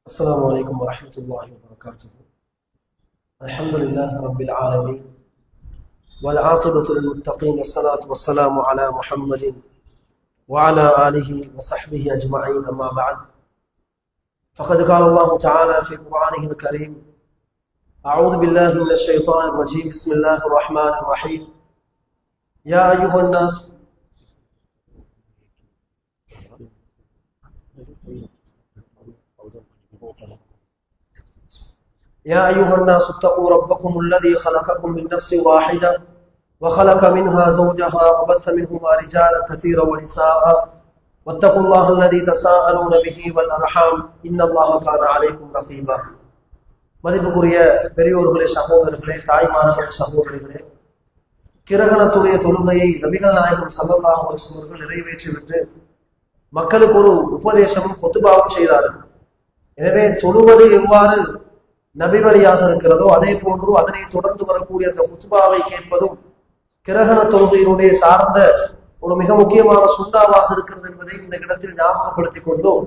السلام عليكم ورحمة الله وبركاته. الحمد لله رب العالمين والعاقبة للمتقين والصلاة والسلام على محمد وعلى آله وصحبه أجمعين. أما بعد، فقد قال الله تعالى في قرآنه الكريم: أعوذ بالله من الشيطان الرجيم، بسم الله الرحمن الرحيم. يا أيها الناس اتقوا ربكم الذي خلقكم من نفس واحدة وخلق منها زوجها وبث منهما رجالا كثيرا ونساء واتقوا الله الذي تساءلون به والأرحام إن الله كان عليكم رقيبا. மதிப்புக்குரிய பெரியோர்களே, சகோதரர்களே, தாய்மார்களே, சகோதரர்களே, கிரகணத்துடைய தொழுகையை நபிகள் நாயகம் ஸல்லல்லாஹு அலைஹி வஸல்லம் அவர்கள் நிறைவேற்றிவிட்டு மக்களுக்கு ஒரு உபதேசமும் கொத்துபாவும் செய்தார்கள். எனவே தொழுவது எவ்வாறு நபி வழியாக இருக்கிறதோ அதே போன்று அதனை தொடர்ந்து வரக்கூடிய அந்த குத்பாவை கேட்பதும் கிரகண தொழுகையினுடைய சார்ந்த ஒரு மிக முக்கியமான சுண்ணாவாக இருக்கிறது என்பதை இந்த இடத்தில் ஞாபகப்படுத்திக் கொண்டோம்.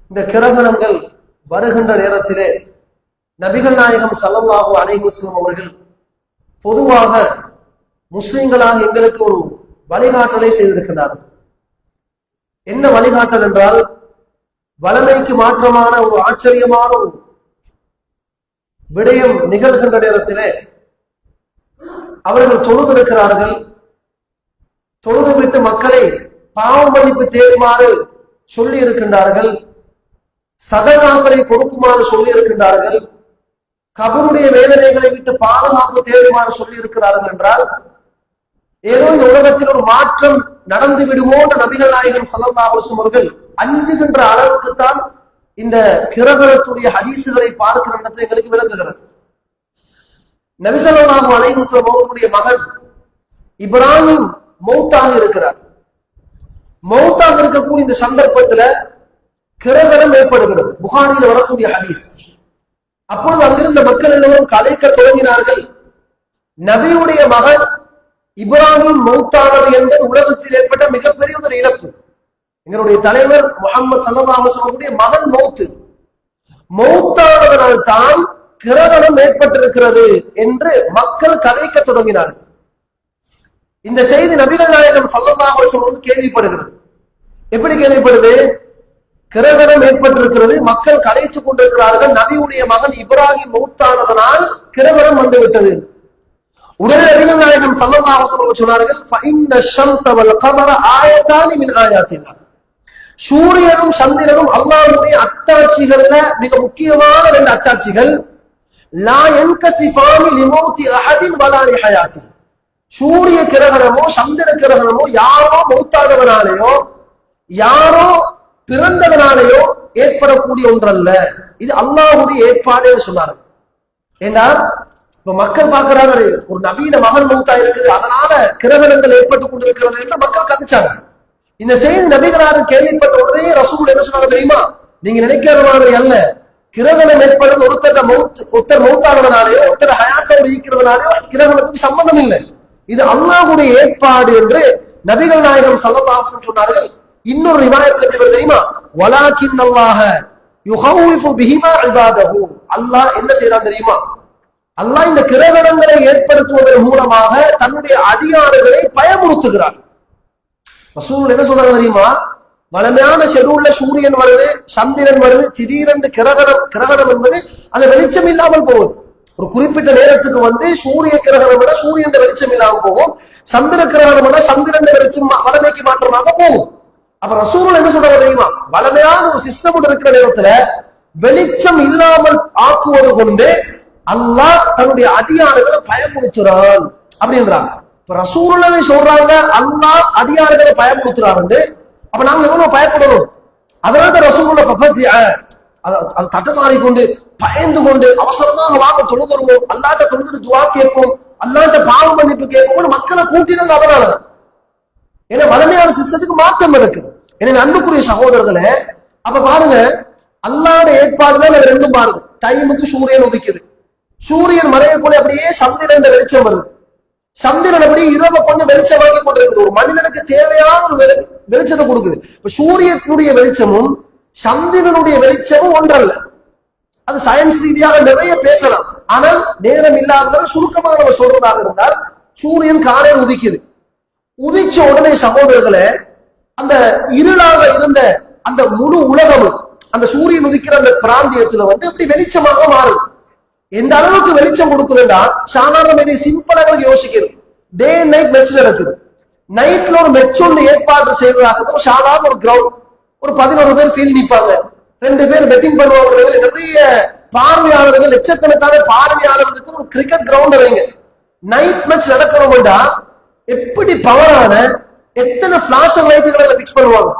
இந்த கிரகணங்கள் வருகின்ற நேரத்திலே நபிகள் நாயகம் ஸல்லல்லாஹு அலைஹி வஸல்லம் அவர்கள் பொதுவாக முஸ்லிம்களாக எங்களுக்கு ஒரு வழிகாட்டலை செய்திருக்கிறார்கள். என்ன வழிகாட்டல் என்றால், வளமைக்கு மாற்றமான ஒரு ஆச்சரியமான ஒரு விடயம் நிகழ்கின்ற நேரத்திலே அவர்கள் தொழுதிருக்கிறார்கள். தொழுது விட்டு மக்களை பாவ மன்னிப்பு தேடுமாறு சொல்லி இருக்கின்றார்கள், சதகாக்களை கொடுக்குமாறு சொல்லி இருக்கின்றார்கள், கபருடைய வேதனைகளை விட்டு பாதுகாப்பு தேடுமாறு சொல்லி இருக்கிறார்கள் என்றால் ஏதோ இந்த உலகத்தில் ஒரு மாற்றம் நடந்து விடுமோ என்று நபிகள் நாயகம் ஸல்லல்லாஹு அலைஹி வஸல்லம் அவர்கள் அஞ்சுகின்ற அளவுக்குத்தான் இந்த கிரகணத்துடைய ஹதீசுகளை பார்க்கிற இடத்தை எங்களுக்கு விளக்குகிறது. நபி ஸல்லல்லாஹு அலைஹி வஸல்லம் அவர்களுடைய மகன் இப்ராஹிம் மௌத்தாக இருக்கிறார். மௌத்தாக இருக்கக்கூடிய இந்த சந்தர்ப்பத்துல கிரகணம் ஏற்படுகிறது. புகாரியில் வரக்கூடிய ஹதீஸ். அப்பொழுது அங்கிருந்த மக்கள் எல்லோரும் கதைக்க தொடங்கினார்கள். நபியுடைய மகன் இப்ராஹிம் மௌத்தானது என்பது உலகத்தில் ஏற்பட்ட மிகப்பெரிய ஒரு இழப்பு. எங்களுடைய தலைவர் முஹம்மது ஸல்லல்லாஹு அலைஹி வஸல்லம் மகன் மௌத்தானதனால் தான் கிரகணம் ஏற்பட்டிருக்கிறது என்று மக்கள் கதைக்க தொடங்கினார்கள். இந்த செய்தி நபிகள் நாயகம் ஸல்லல்லாஹு அலைஹி வஸல்லம் கேள்விப்படுகிறது. எப்படி கேள்விப்படுது? கிரகணம் ஏற்பட்டிருக்கிறது, மக்கள் கதைத்துக் கொண்டிருக்கிறார்கள், நபியுடைய மகன் இப்ராஹிம் மௌத்தானதனால் கிரகணம் வந்துவிட்டது. உடனே நபிகள் நாயகம் ஸல்லல்லாஹு அலைஹி வஸல்லம் சொன்னார்கள், ஃபஇன்ன ஷம்ஸ வல் கமர ஆயத்தானி மின் ஆயாத்தில்லாஹ். சூரியனும் சந்திரனும் அல்லாஹ்வுடைய அத்தாட்சிகள்ல மிக முக்கியமான ரெண்டு அத்தாட்சிகள். லா யன்கசிஃபானி லிமௌத்தி அஹதின் வலா லிஹயாத்தி. சூரிய கிரகணமோ சந்திர கிரகணமோ யாரோ மௌத்தானதனாலேயோ யாரோ பிறந்ததனாலேயோ ஏற்படக்கூடிய ஒன்றல்ல, இது அல்லாஹ்வுடைய ஏற்பாடு என்று சொன்னார்கள். ஏன்னா இப்ப மக்கள் பார்க்கிறாங்க, ஒரு நவீன மகன் மௌத்தா இருக்குது, அதனால கிரகணங்கள் ஏற்பட்டுக் கொண்டிருக்கிறது என்று மக்கள் கதைச்சாங்க. இந்த செய்தி நபிகளாரும் கேள்விப்பட்ட உடனே ரசூல் என்ன சொன்னாங்க தெரியுமா? நீங்க நினைக்கிற மாதிரி அல்ல, கிரகணம் ஏற்படுறது ஒருத்தர் மௌத்தானதுனாலேயோ ஒருத்தர் ஹயாத்தோடு ஈக்கிறதுனாலேயோ கிரகணத்துக்கு சம்பந்தம் இல்லை, இது அல்லாஹ்வுடைய ஏற்பாடு என்று நபிகள் நாயகம் ஸல்லல்லாஹு அலைஹி வஸல்லம் சொன்னார்கள். இன்னொரு ரிவாயத்தில் எப்படி வருது தெரியுமா? வலாகின் அல்லாஹ யுஹவ்விஃபு பிஹிமா இபாதஹு. அல்லாஹ் என்ன செய்றான் தெரியுமா? அல்லாஹ் இந்த கிரகணங்களை ஏற்படுத்துவதன் மூலமாக தன்னுடைய அடியாறுகளை பயமுறுத்துகிறார். ரசூல் என்ன சொல்றாங்க தெரியுமா? வளமையான ஷெட்யூல்ல சூரியன் வருது, சந்திரன் வருது, திடீரென்று கிரகணம் என்பது அந்த வெளிச்சம் இல்லாமல் போகுது. ஒரு குறிப்பிட்ட நேரத்துக்கு சூரிய கிரகணம் விட சூரியன் வெளிச்சம் இல்லாமல் போகும், சந்திர கிரகணம் விட சந்திரன் வெளிச்சம் வளமைக்கு மாற்றமாக போகும். அப்ப ரசூல் என்ன சொல்றாங்க தெரியுமா? வளமையான ஒரு சிஸ்டம் இருக்கிற நேரத்துல வெளிச்சம் இல்லாமல் ஆக்குவது கொண்டு அல்லாஹ் தன்னுடைய அடியாறுகளை பயமுறுத்துறான் அப்படின்றாங்க. இப்ப ரசூலுல்லாஹி சொல்றாங்க அல்லாஹ் அடியாறுகளை பயமுறுத்துறாரு. அப்ப நாங்க எவ்வளவு பயப்படணும்? அதனால ரசூலுல்லாஹ் அது தட்டமாறி கொண்டு பயந்து கொண்டு அவசரமாக வாங்க தொழுதுருவோம், அல்லாஹ்ட்ட தொழுது துஆ கேட்போம், அல்லாஹ்ட்ட பாவ மன்னிப்பு கேட்போம் மக்களை கூட்டினாங்க. அதனாலதான் ஏன்னா வளமையான சிஸ்டத்துக்கு மாற்றம் இருக்குது. எனவே அன்புக்குரிய சகோதரர்களே, அப்ப பாருங்க, அல்லாஹ்வுடைய ஏற்பாடுதான் அது ரெண்டும் பாருங்க. டைமுக்கு சூரியன் உதிக்குது, சூரியன் மறையக்கூடிய அப்படியே சந்திரன் வெளிச்சம் வருது, சந்திரன் அப்படி இரவு கொஞ்சம் வெளிச்சம் வாங்கி கொண்டிருக்குது, ஒரு மனிதனுக்கு தேவையான ஒரு வெளிச்சத்தை கொடுக்குது. இப்ப சூரியனுடைய வெளிச்சமும் சந்திரனுடைய வெளிச்சமும் ஒன்றல்ல. அது சயின்ஸ் ரீதியாக நிறைய பேசலாம். ஆனால் நேரம் இல்லாததால் சுருக்கமாக நம்ம சொல்றதாக இருந்தால், சூரியன் காலையில் உதிக்குது. உதிச்ச உடனே சகோதரர்களே, அந்த இருளாக இருந்த அந்த முழு உலகமும் அந்த சூரியன் உதிக்கிற அந்த பிராந்தியத்துல இப்படி வெளிச்சமாக மாறுது. எந்த அளவுக்கு வெளிச்சம் கொடுக்குதுன்னா, சாதாரண சிம்பிளாக யோசிக்கணும். டே அண்ட் நைட் மெச் நடக்குது. நைட்ல ஒரு மெச் ஒன்று ஏற்பாடு செய்வதாக சாதாரண ஒரு கிரவுண்ட், ஒரு 11 பேர் ஃபீல்ட் நிற்பாங்க, 2 பேர் பெட்டிங் பண்ணுவாங்க, நிறைய பார்வையாளர்கள், லட்சக்கணக்கான பார்வையாளர்களுக்கு ஒரு கிரிக்கெட் கிரவுண்ட் வைங்க. நைட் மேட்ச் நடக்கணும்டா எப்படி பவரான எத்தனை பிளாஷ் லைட்டுகளை பிக்ஸ் பண்ணுவாங்க.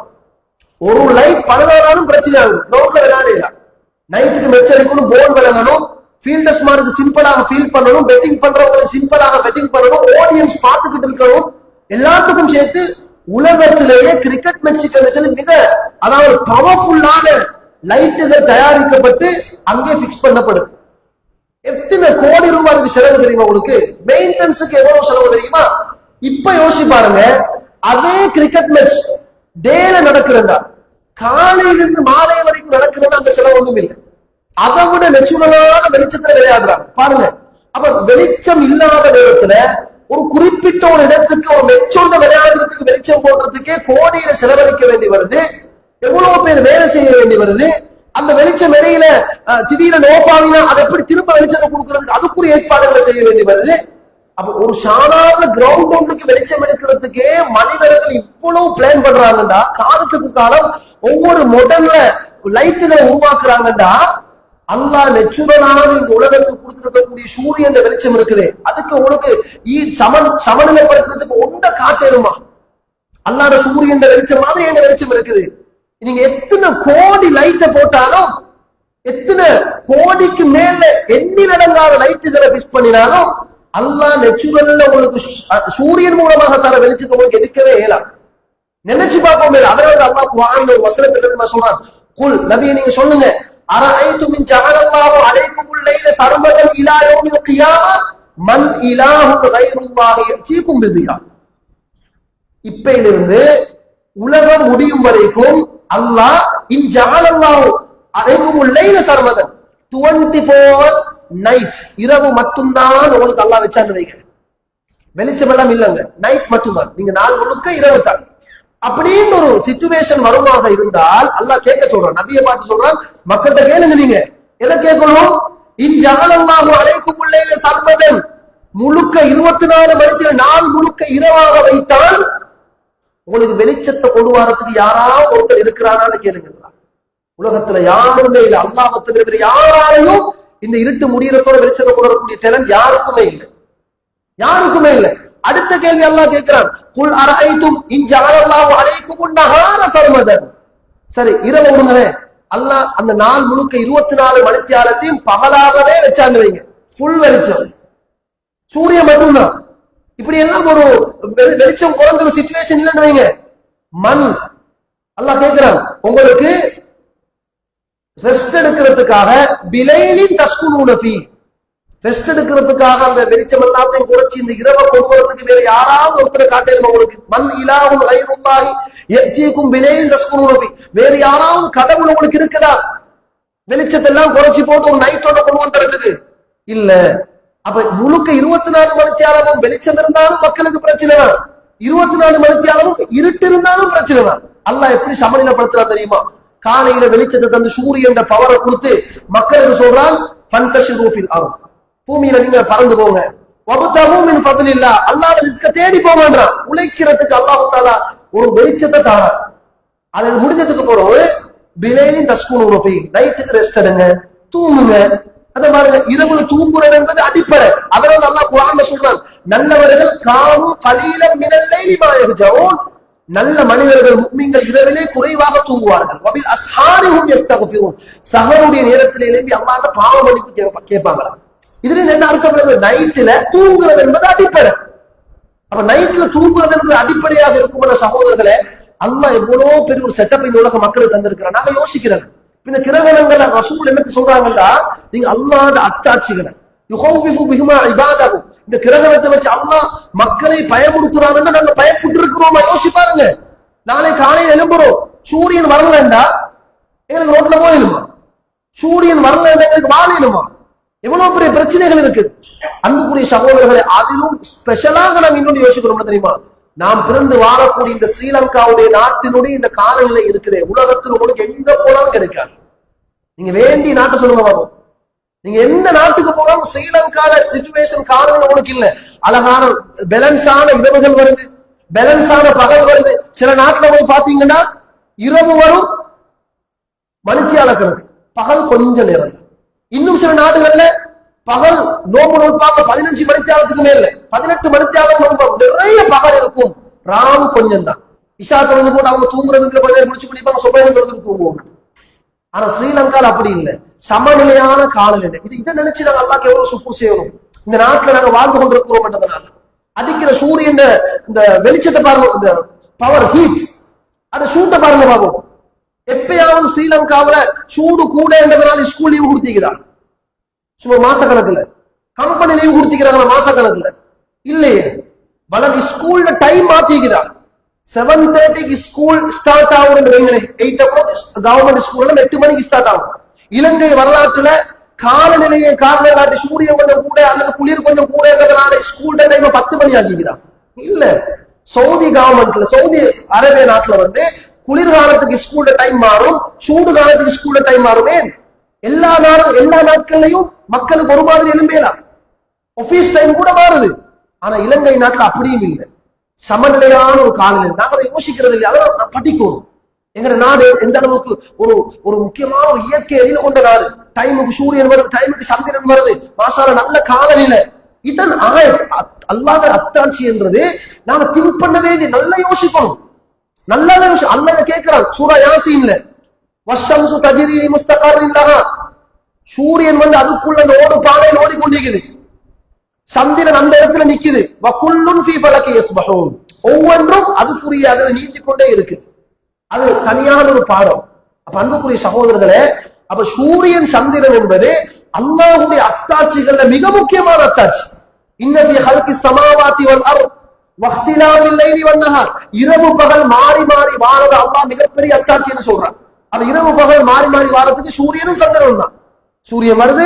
ஒரு லைட் 16 பிரச்சனை ஆகும். கிரவுண்ட்ல விளையாடலாம். நைட்டுக்கு மெச் அடிக்கணும், போல் விளங்கணும், ஃபீல்டர்ஸ்மாருக்கு சிம்பிளாக ஃபீல் பண்ணணும், பெட்டிங் பண்றவங்களுக்கு சிம்பிளாக பெட்டிங் பண்ணணும், ஆடியன்ஸ் பார்த்துக்கிட்டு இருக்கணும். எல்லாத்துக்கும் சேர்த்து உலகத்திலேயே கிரிக்கெட் மேட்சுக்கு மிக அதாவது பவர்ஃபுல்லான லைட்டுகள் தயாரிக்கப்பட்டு அங்கே பிக்ஸ் பண்ணப்படுது. எத்தனை கோடி ரூபாய் அதுக்கு செலவு தெரியுமா உங்களுக்கு? மெயின்டெனன்ஸுக்கு எவ்வளவு செலவு தெரியுமா? இப்ப யோசிச்சு பாருங்க, அதே கிரிக்கெட் மேட்ச் டேல நடக்கிறதா, காலையிலிருந்து மாலை வரைக்கும் நடக்கிறது, அந்த செலவு ஒண்ணும் இல்லை. அதை விட நெச்சுரலான வெளிச்சத்துல விளையாடுறாங்க பாருங்க. அப்ப வெளிச்சம் இல்லாத நேரத்துல ஒரு குறிப்பிட்ட ஒரு இடத்துக்கு ஒரு மெச்சொண்ட விளையாடுறதுக்கு வெளிச்சம் போடுறதுக்கே கோடியில செலவழிக்க வேண்டி வருது. எவ்வளவு பேர் வேலை செய்ய வேண்டி வருது. அந்த வெளிச்சம் இடையில திடீரென ஆஃப் ஆகினா அதை எப்படி திரும்ப வெளிச்சத்தை கொடுக்கறதுக்கு அதுக்குரிய ஏற்பாடுகளை செய்ய வேண்டி வருது. அப்ப ஒரு சாதாரண கிரவுண்ட் ஒன்றுக்கு வெளிச்சம் எடுக்கிறதுக்கே மனிதர்கள் இவ்வளவு பிளான் பண்றாங்கடா. காலத்துக்கு காலம் ஒவ்வொரு மாடர்ன்ல லைட்டுகளை உருவாக்குறாங்கடா. அல்லாஹ் நெச்சுரலான இந்த உலகத்துக்கு கொடுத்திருக்கக்கூடிய சூரியன் வெளிச்சம் இருக்குது, அதுக்கு உங்களுக்கு சமநிலைப்படுத்துறதுக்கு ஒன்றை காட்டேருமா? அல்லாத சூரியன் வெளிச்சம் மாதிரி என்ன வெளிச்சம் இருக்குது. நீங்க எத்தனை கோடி லைட்டை போட்டாலும், எத்தனை கோடிக்கு மேல எண்ணிலடங்காத லைட்டுகளை பிக்ஸ் பண்ணினாலும், அல்லாஹ் நெச்சுரல்ல உங்களுக்கு சூரியன் மூலமாக தர வெளிச்சத்தை உங்களுக்கு எடுக்கவே இயலாம். நினைச்சு பார்க்க முடியாது. அதனால அல்லாஹ் குர்ஆன்ல ஒரு வசனத்துல சொல்றான், குல் நபியே நீங்க சொல்லுங்க, அரஐதும் இன் ஜஅலல்லாஹு அலைக்குமுல் லைல சர்மதன் இலா யௌமில் கியாமா மன் இலாஹு கைருல்லாஹி யஅதீகும் பிதியா. இப்பையிலிருந்து உலகம் முடியும் வரைக்கும் அல்லாஹ் இன் ஜஅலல்லாஹு அலைக்குமுல் லைல சர்மதன் 24 hours நைட், இரவு மட்டும்தான் உங்களுக்கு அல்லாஹ் வச்சான்னு வைங்க. வெளிச்சம் எல்லாம் இல்லைங்க, நைட் மட்டும்தான். நீங்க நாள் முழுக்க இரவு தான். அப்படின்னு ஒரு சிச்சுவேஷன் வருமாக இருந்தால் அல்லாஹ் கேட்க சொல்றான், நபியை பார்த்து சொல்றான், மக்கள்கிட்ட கேளுங்க. நீங்க எதை கேட்கணும்? இன் ஜஅலல்லாஹு அலைக்குமுல் லைல சர்மதன், முழுக்க 24 மணி நாள் முழுக்க இரவாக வைத்தால் உங்களுக்கு வெளிச்சத்தை கொண்டு வரத்துக்கு யாராவது ஒருத்தர் இருக்கிறானான்னு கேளுங்க. உலகத்துல யாருமே இல்லை, அல்லாஹ் தவிர யாராலையும் இந்த இருட்டு முடியறதோட வெளிச்சத்தை கொண்டு வரக்கூடிய திறன் யாருக்குமே இல்லை, யாருக்குமே இல்லை. அடுத்த கேள்வி அல்லாஹ் கேட்கிறான், குல் அரஐதும் இன் ஜஅலல்லாஹு அலைக்குமுன் நஹார சர்மதன். சரி, இரவு விடுங்களே, அல்லாஹ் அந்த நாள் முழுக்க 24 மணித்தியாலத்தையும் பகலாகவே வச்சாங்க வைங்க, ஃபுல் வெளிச்சம், சூரியன் மட்டும்தான். இப்படி எல்லாம் ஒரு வெளிச்சம் குறைந்த ஒரு சிச்சுவேஷன் இல்லைன்னு வைங்க. மண் அல்லாஹ் கேட்கிறான், உங்களுக்கு ரெஸ்ட் எடுக்கிறதுக்காக பிலைலின் தஸ்குனூன ஃபீ, ரெஸ்ட் எடுக்கிறதுக்காக அந்த வெளிச்சம் எல்லாத்தையும் குறைச்சி இந்த இரவை கொண்டு வரதுக்கு வேற யாராவது ஒருத்தரை காட்டேருமா உங்களுக்கு? மன் இலாஹுன் கைருல்லாஹி யஅதீகும் பிலைலின் தஸ்குனூன ஃபீ, வேற யாராவது கடவுள் உங்களுக்கு இருக்குதா வெளிச்சத்தை எல்லாம் குறைச்சி போட்டு ஒரு நைட்டோட கொண்டு வந்துறதுக்கு? இல்ல. அப்ப முழுக்க 24 மணித்தியாலமும் வெளிச்சம் இருந்தாலும் மக்களுக்கு பிரச்சனை தான், 24 மணித்தியாலமும் இருட்டு இருந்தாலும் பிரச்சனை தான். அல்லாஹ் எப்படி சமநிலைப்படுத்துறான் தெரியுமா? காலையில வெளிச்சத்தை தந்து சூரியன் பவரை கொடுத்து மக்களுக்கு சொல்றான், ஃபன்தஷிரு ஃபில் அர்த், பூமியில நீங்க பறந்து போங்க, வபதகு மின் ஃபத்லில்லாஹ், அல்லாஹ்வுடைய ரிஸ்கை தேடி போங்கன்றான். உழைக்கிறதுக்கு அல்லாஹ் தஆலா ஒரு வெளிச்சத்தை தாரான். அது முடிஞ்சதுக்கு போறோம் பிலைலின் தஸ்குனூன ஃபீ, நைட்டுக்கு ரெஸ்ட் எடுங்க, தூங்குங்க. அத பாருங்க, இரவுல தூங்குறது என்பது அடிப்படை. அதனால அல்லாஹ் குர்ஆன்ல சொல்றான், நல்லவர்கள் கானு கலீலம் மினல் லைலி மா யஹ்ஜஊன், நல்ல மனிதர்கள் முஃமின்கள் இரவிலே குறைவாக தூங்குவார்கள். வபில் அஸ்ஹாரிஹும் யஸ்தக்ஃபிரூன், சஹருடைய நேரத்திலே எழும்பி அல்லாஹ்ட்ட பாவ மன்னிப்பு கேட்பாங்களா. இதுல என்ன அர்த்தம்? நைட்ல தூங்குறது என்பது அடிப்படை. அப்ப நைட்ல தூங்குறது என்பது அடிப்படையாக இருக்கும் சகோதரர்களே. அல்லாஹ் எவ்வளவு பெரிய ஒரு செட்டப் இந்த உலக மக்களுக்கு தந்திருக்கிறார். நாங்க யோசிக்கிறோம், இந்த கிரகணங்களை ரசூல் என்ன சொல்றாங்கன்னா, நீங்க அல்லாஹ்வுடைய அத்தாட்சிகளை யுஹவ்விஃபு பிஹிமா இபாதஹு, இந்த கிரகணத்தை வச்சு அல்லாஹ் மக்களை பயமுறுத்துறாங்கன்னா நாங்க பயப்பட்டு இருக்கிறோமா? யோசி பாருங்க. நாளை காலையில் எழும்புறோம், சூரியன் வரலண்டா எங்களுக்கு ரோட்ல போயிடுமா? சூரியன் வரல எங்களுக்கு வாழிடுமா? எவ்வளவு பெரிய பிரச்சனைகள் இருக்குது. அன்புக்குரிய சகோதரர்களை, அதிலும் ஸ்பெஷலாக நாங்க இன்னொன்று யோசிக்கிறோம் தெரியுமா? நாம் பிறந்து வாழக்கூடிய இந்த ஸ்ரீலங்காவுடைய நாட்டினுடைய இந்த காலநிலை இருக்குது, உலகத்தில் உங்களுக்கு எங்க போனாலும் கிடைக்காது. நீங்க வேண்டிய நாட்டை சொல்லுங்க பாப்போம். நீங்க எந்த நாட்டுக்கு போனாலும் ஸ்ரீலங்கால சிச்சுவேஷன் காரணம் உங்களுக்கு இல்ல. அழகான பேலன்ஸான இரவுகள் வருது, பேலன்ஸான பகல் வருது. சில நாட்டுல போய் பாத்தீங்கன்னா இரவு வரும் மணிச்சியால கணக்கு, பகல் கொஞ்சம் நேரம். இன்னும் சில நாடுகள்ல பகல் நோம்பு நோட்பாங்க 15 மணித்தியாலத்துக்கு மேல 18 மணித்தியாலம் நிறைய பகல் இருக்கும், ராம் கொஞ்சம் தான். இஷா தொழுது போட்டு அவங்க தூங்குறதுக்கு கொஞ்சம் முடிச்சு பிடிப்பாங்க, சொபைகள் தொழுது தூங்குவாங்க. ஆனா ஸ்ரீலங்கால அப்படி இல்லை, சமநிலையான காலநிலை. இதை நினைச்சு நாங்க அல்லாஹ்க்கு எவ்வளவு சுப்பூர் செய்யணும். இந்த நாட்டுல நாங்க வாழ்ந்து கொண்டிருக்கிறோம் என்றதுனால அடிக்கிற சூரியன் இந்த வெளிச்சத்தை பாருங்க, இந்த பவர் ஹீட், அந்த சூட்டை பாருங்க பாப்போம். எப்பயாவது ஸ்ரீலங்காவில சூடு கூட என்றதுனால ஸ்கூல் லீவு கொடுத்தீங்கதான், சும்மா மாச கணக்குல. கம்பெனி லீவு கொடுத்திக்கிறாங்களா மாச கணக்குல? இல்லையே. வளர்ந்து ஸ்கூல்ல டைம் மாத்திக்கிறான். 7:30க்கு ஸ்கூல் ஸ்டார்ட் ஆகும், 8 o'clock கவர்மெண்ட் ஸ்கூல்ல 8 மணிக்கு ஸ்டார்ட் ஆகும். இலங்கை வரலாற்றுல காலநிலையை காரணம் காட்டி சூரியன் கொஞ்சம் கூட அல்லது குளிர் கொஞ்சம் கூட இருக்கிறதுனால ஸ்கூல் டைம் 10 மணி ஆகிக்குதான். இல்ல, சவுதி கவர்மெண்ட்ல, சவுதி அரேபிய நாட்டுல குளிர்காலத்துக்கு ஸ்கூல்ல டைம் மாறும், சூடு காலத்துக்கு ஸ்கூல்ல டைம் மாறுமே. எல்லா நாட்கள்லையும் மக்களுக்கு ஒரு மாதிரி எலும்பேலாம், ஆபீஸ் டைம் கூட மாறுது. ஆனா இலங்கை நாட்டுல அப்படியும் இல்லை, சமநிலையான ஒரு காலநிலை. நாங்க அதை யோசிக்கிறது இல்லை, அதை படிக்கணும். எங்க நாடு எந்த அளவுக்கு ஒரு முக்கியமான ஒரு இயற்கை எழில கொண்ட நாடு. டைமுக்கு சூரியன் வருது, டைமுக்கு சந்திரன் வருது, மாசால நல்ல காலநிலை. இதன் அல்லாத அத்தாட்சி என்றது நாங்க திங்க் பண்ண வேண்டிய, நல்லா யோசிக்கணும். நல்லா அல்லாஹ் கேட்கிறான் சூரா யாசீன்ல, வஷம்சு தஜ்ரி லிமுஸ்தகர்ரின் லஹா. சூரியன் அதுக்குள்ள அந்த ஓடு பாதையில் ஓடிக்கொண்டிருக்குது, சந்திரன் அந்த இடத்துல நிக்குது. வகுல்லுன் ஃபீ ஃபலகி யஸ்பஹூன், ஒவ்வொன்றும் அதுக்குரிய அதில் நீட்டிக் கொண்டே இருக்குது. அது தனியான ஒரு பாடம். அப்ப அன்புக்குரிய சகோதரர்களே, அப்ப சூரியன் சந்திரன் என்பது அல்லாஹ்வுடைய அத்தாட்சிகள்ல மிக முக்கியமான அத்தாட்சி. இன்ன ஃபீ ஹல்கி ஸமாவாதி வல் அர்த் வக்திலாஃபில் லைலி வன் நஹார், இரவு பகல் மாறி மாறி வாரது அல்லாஹ் மிகப்பெரிய அத்தாட்சின்னு சொல்றான். அப்ப இரவு பகல் மாறி மாறி வாரத்துக்கு சூரியனும் சந்திரனும் தான். சூரியன் வருது,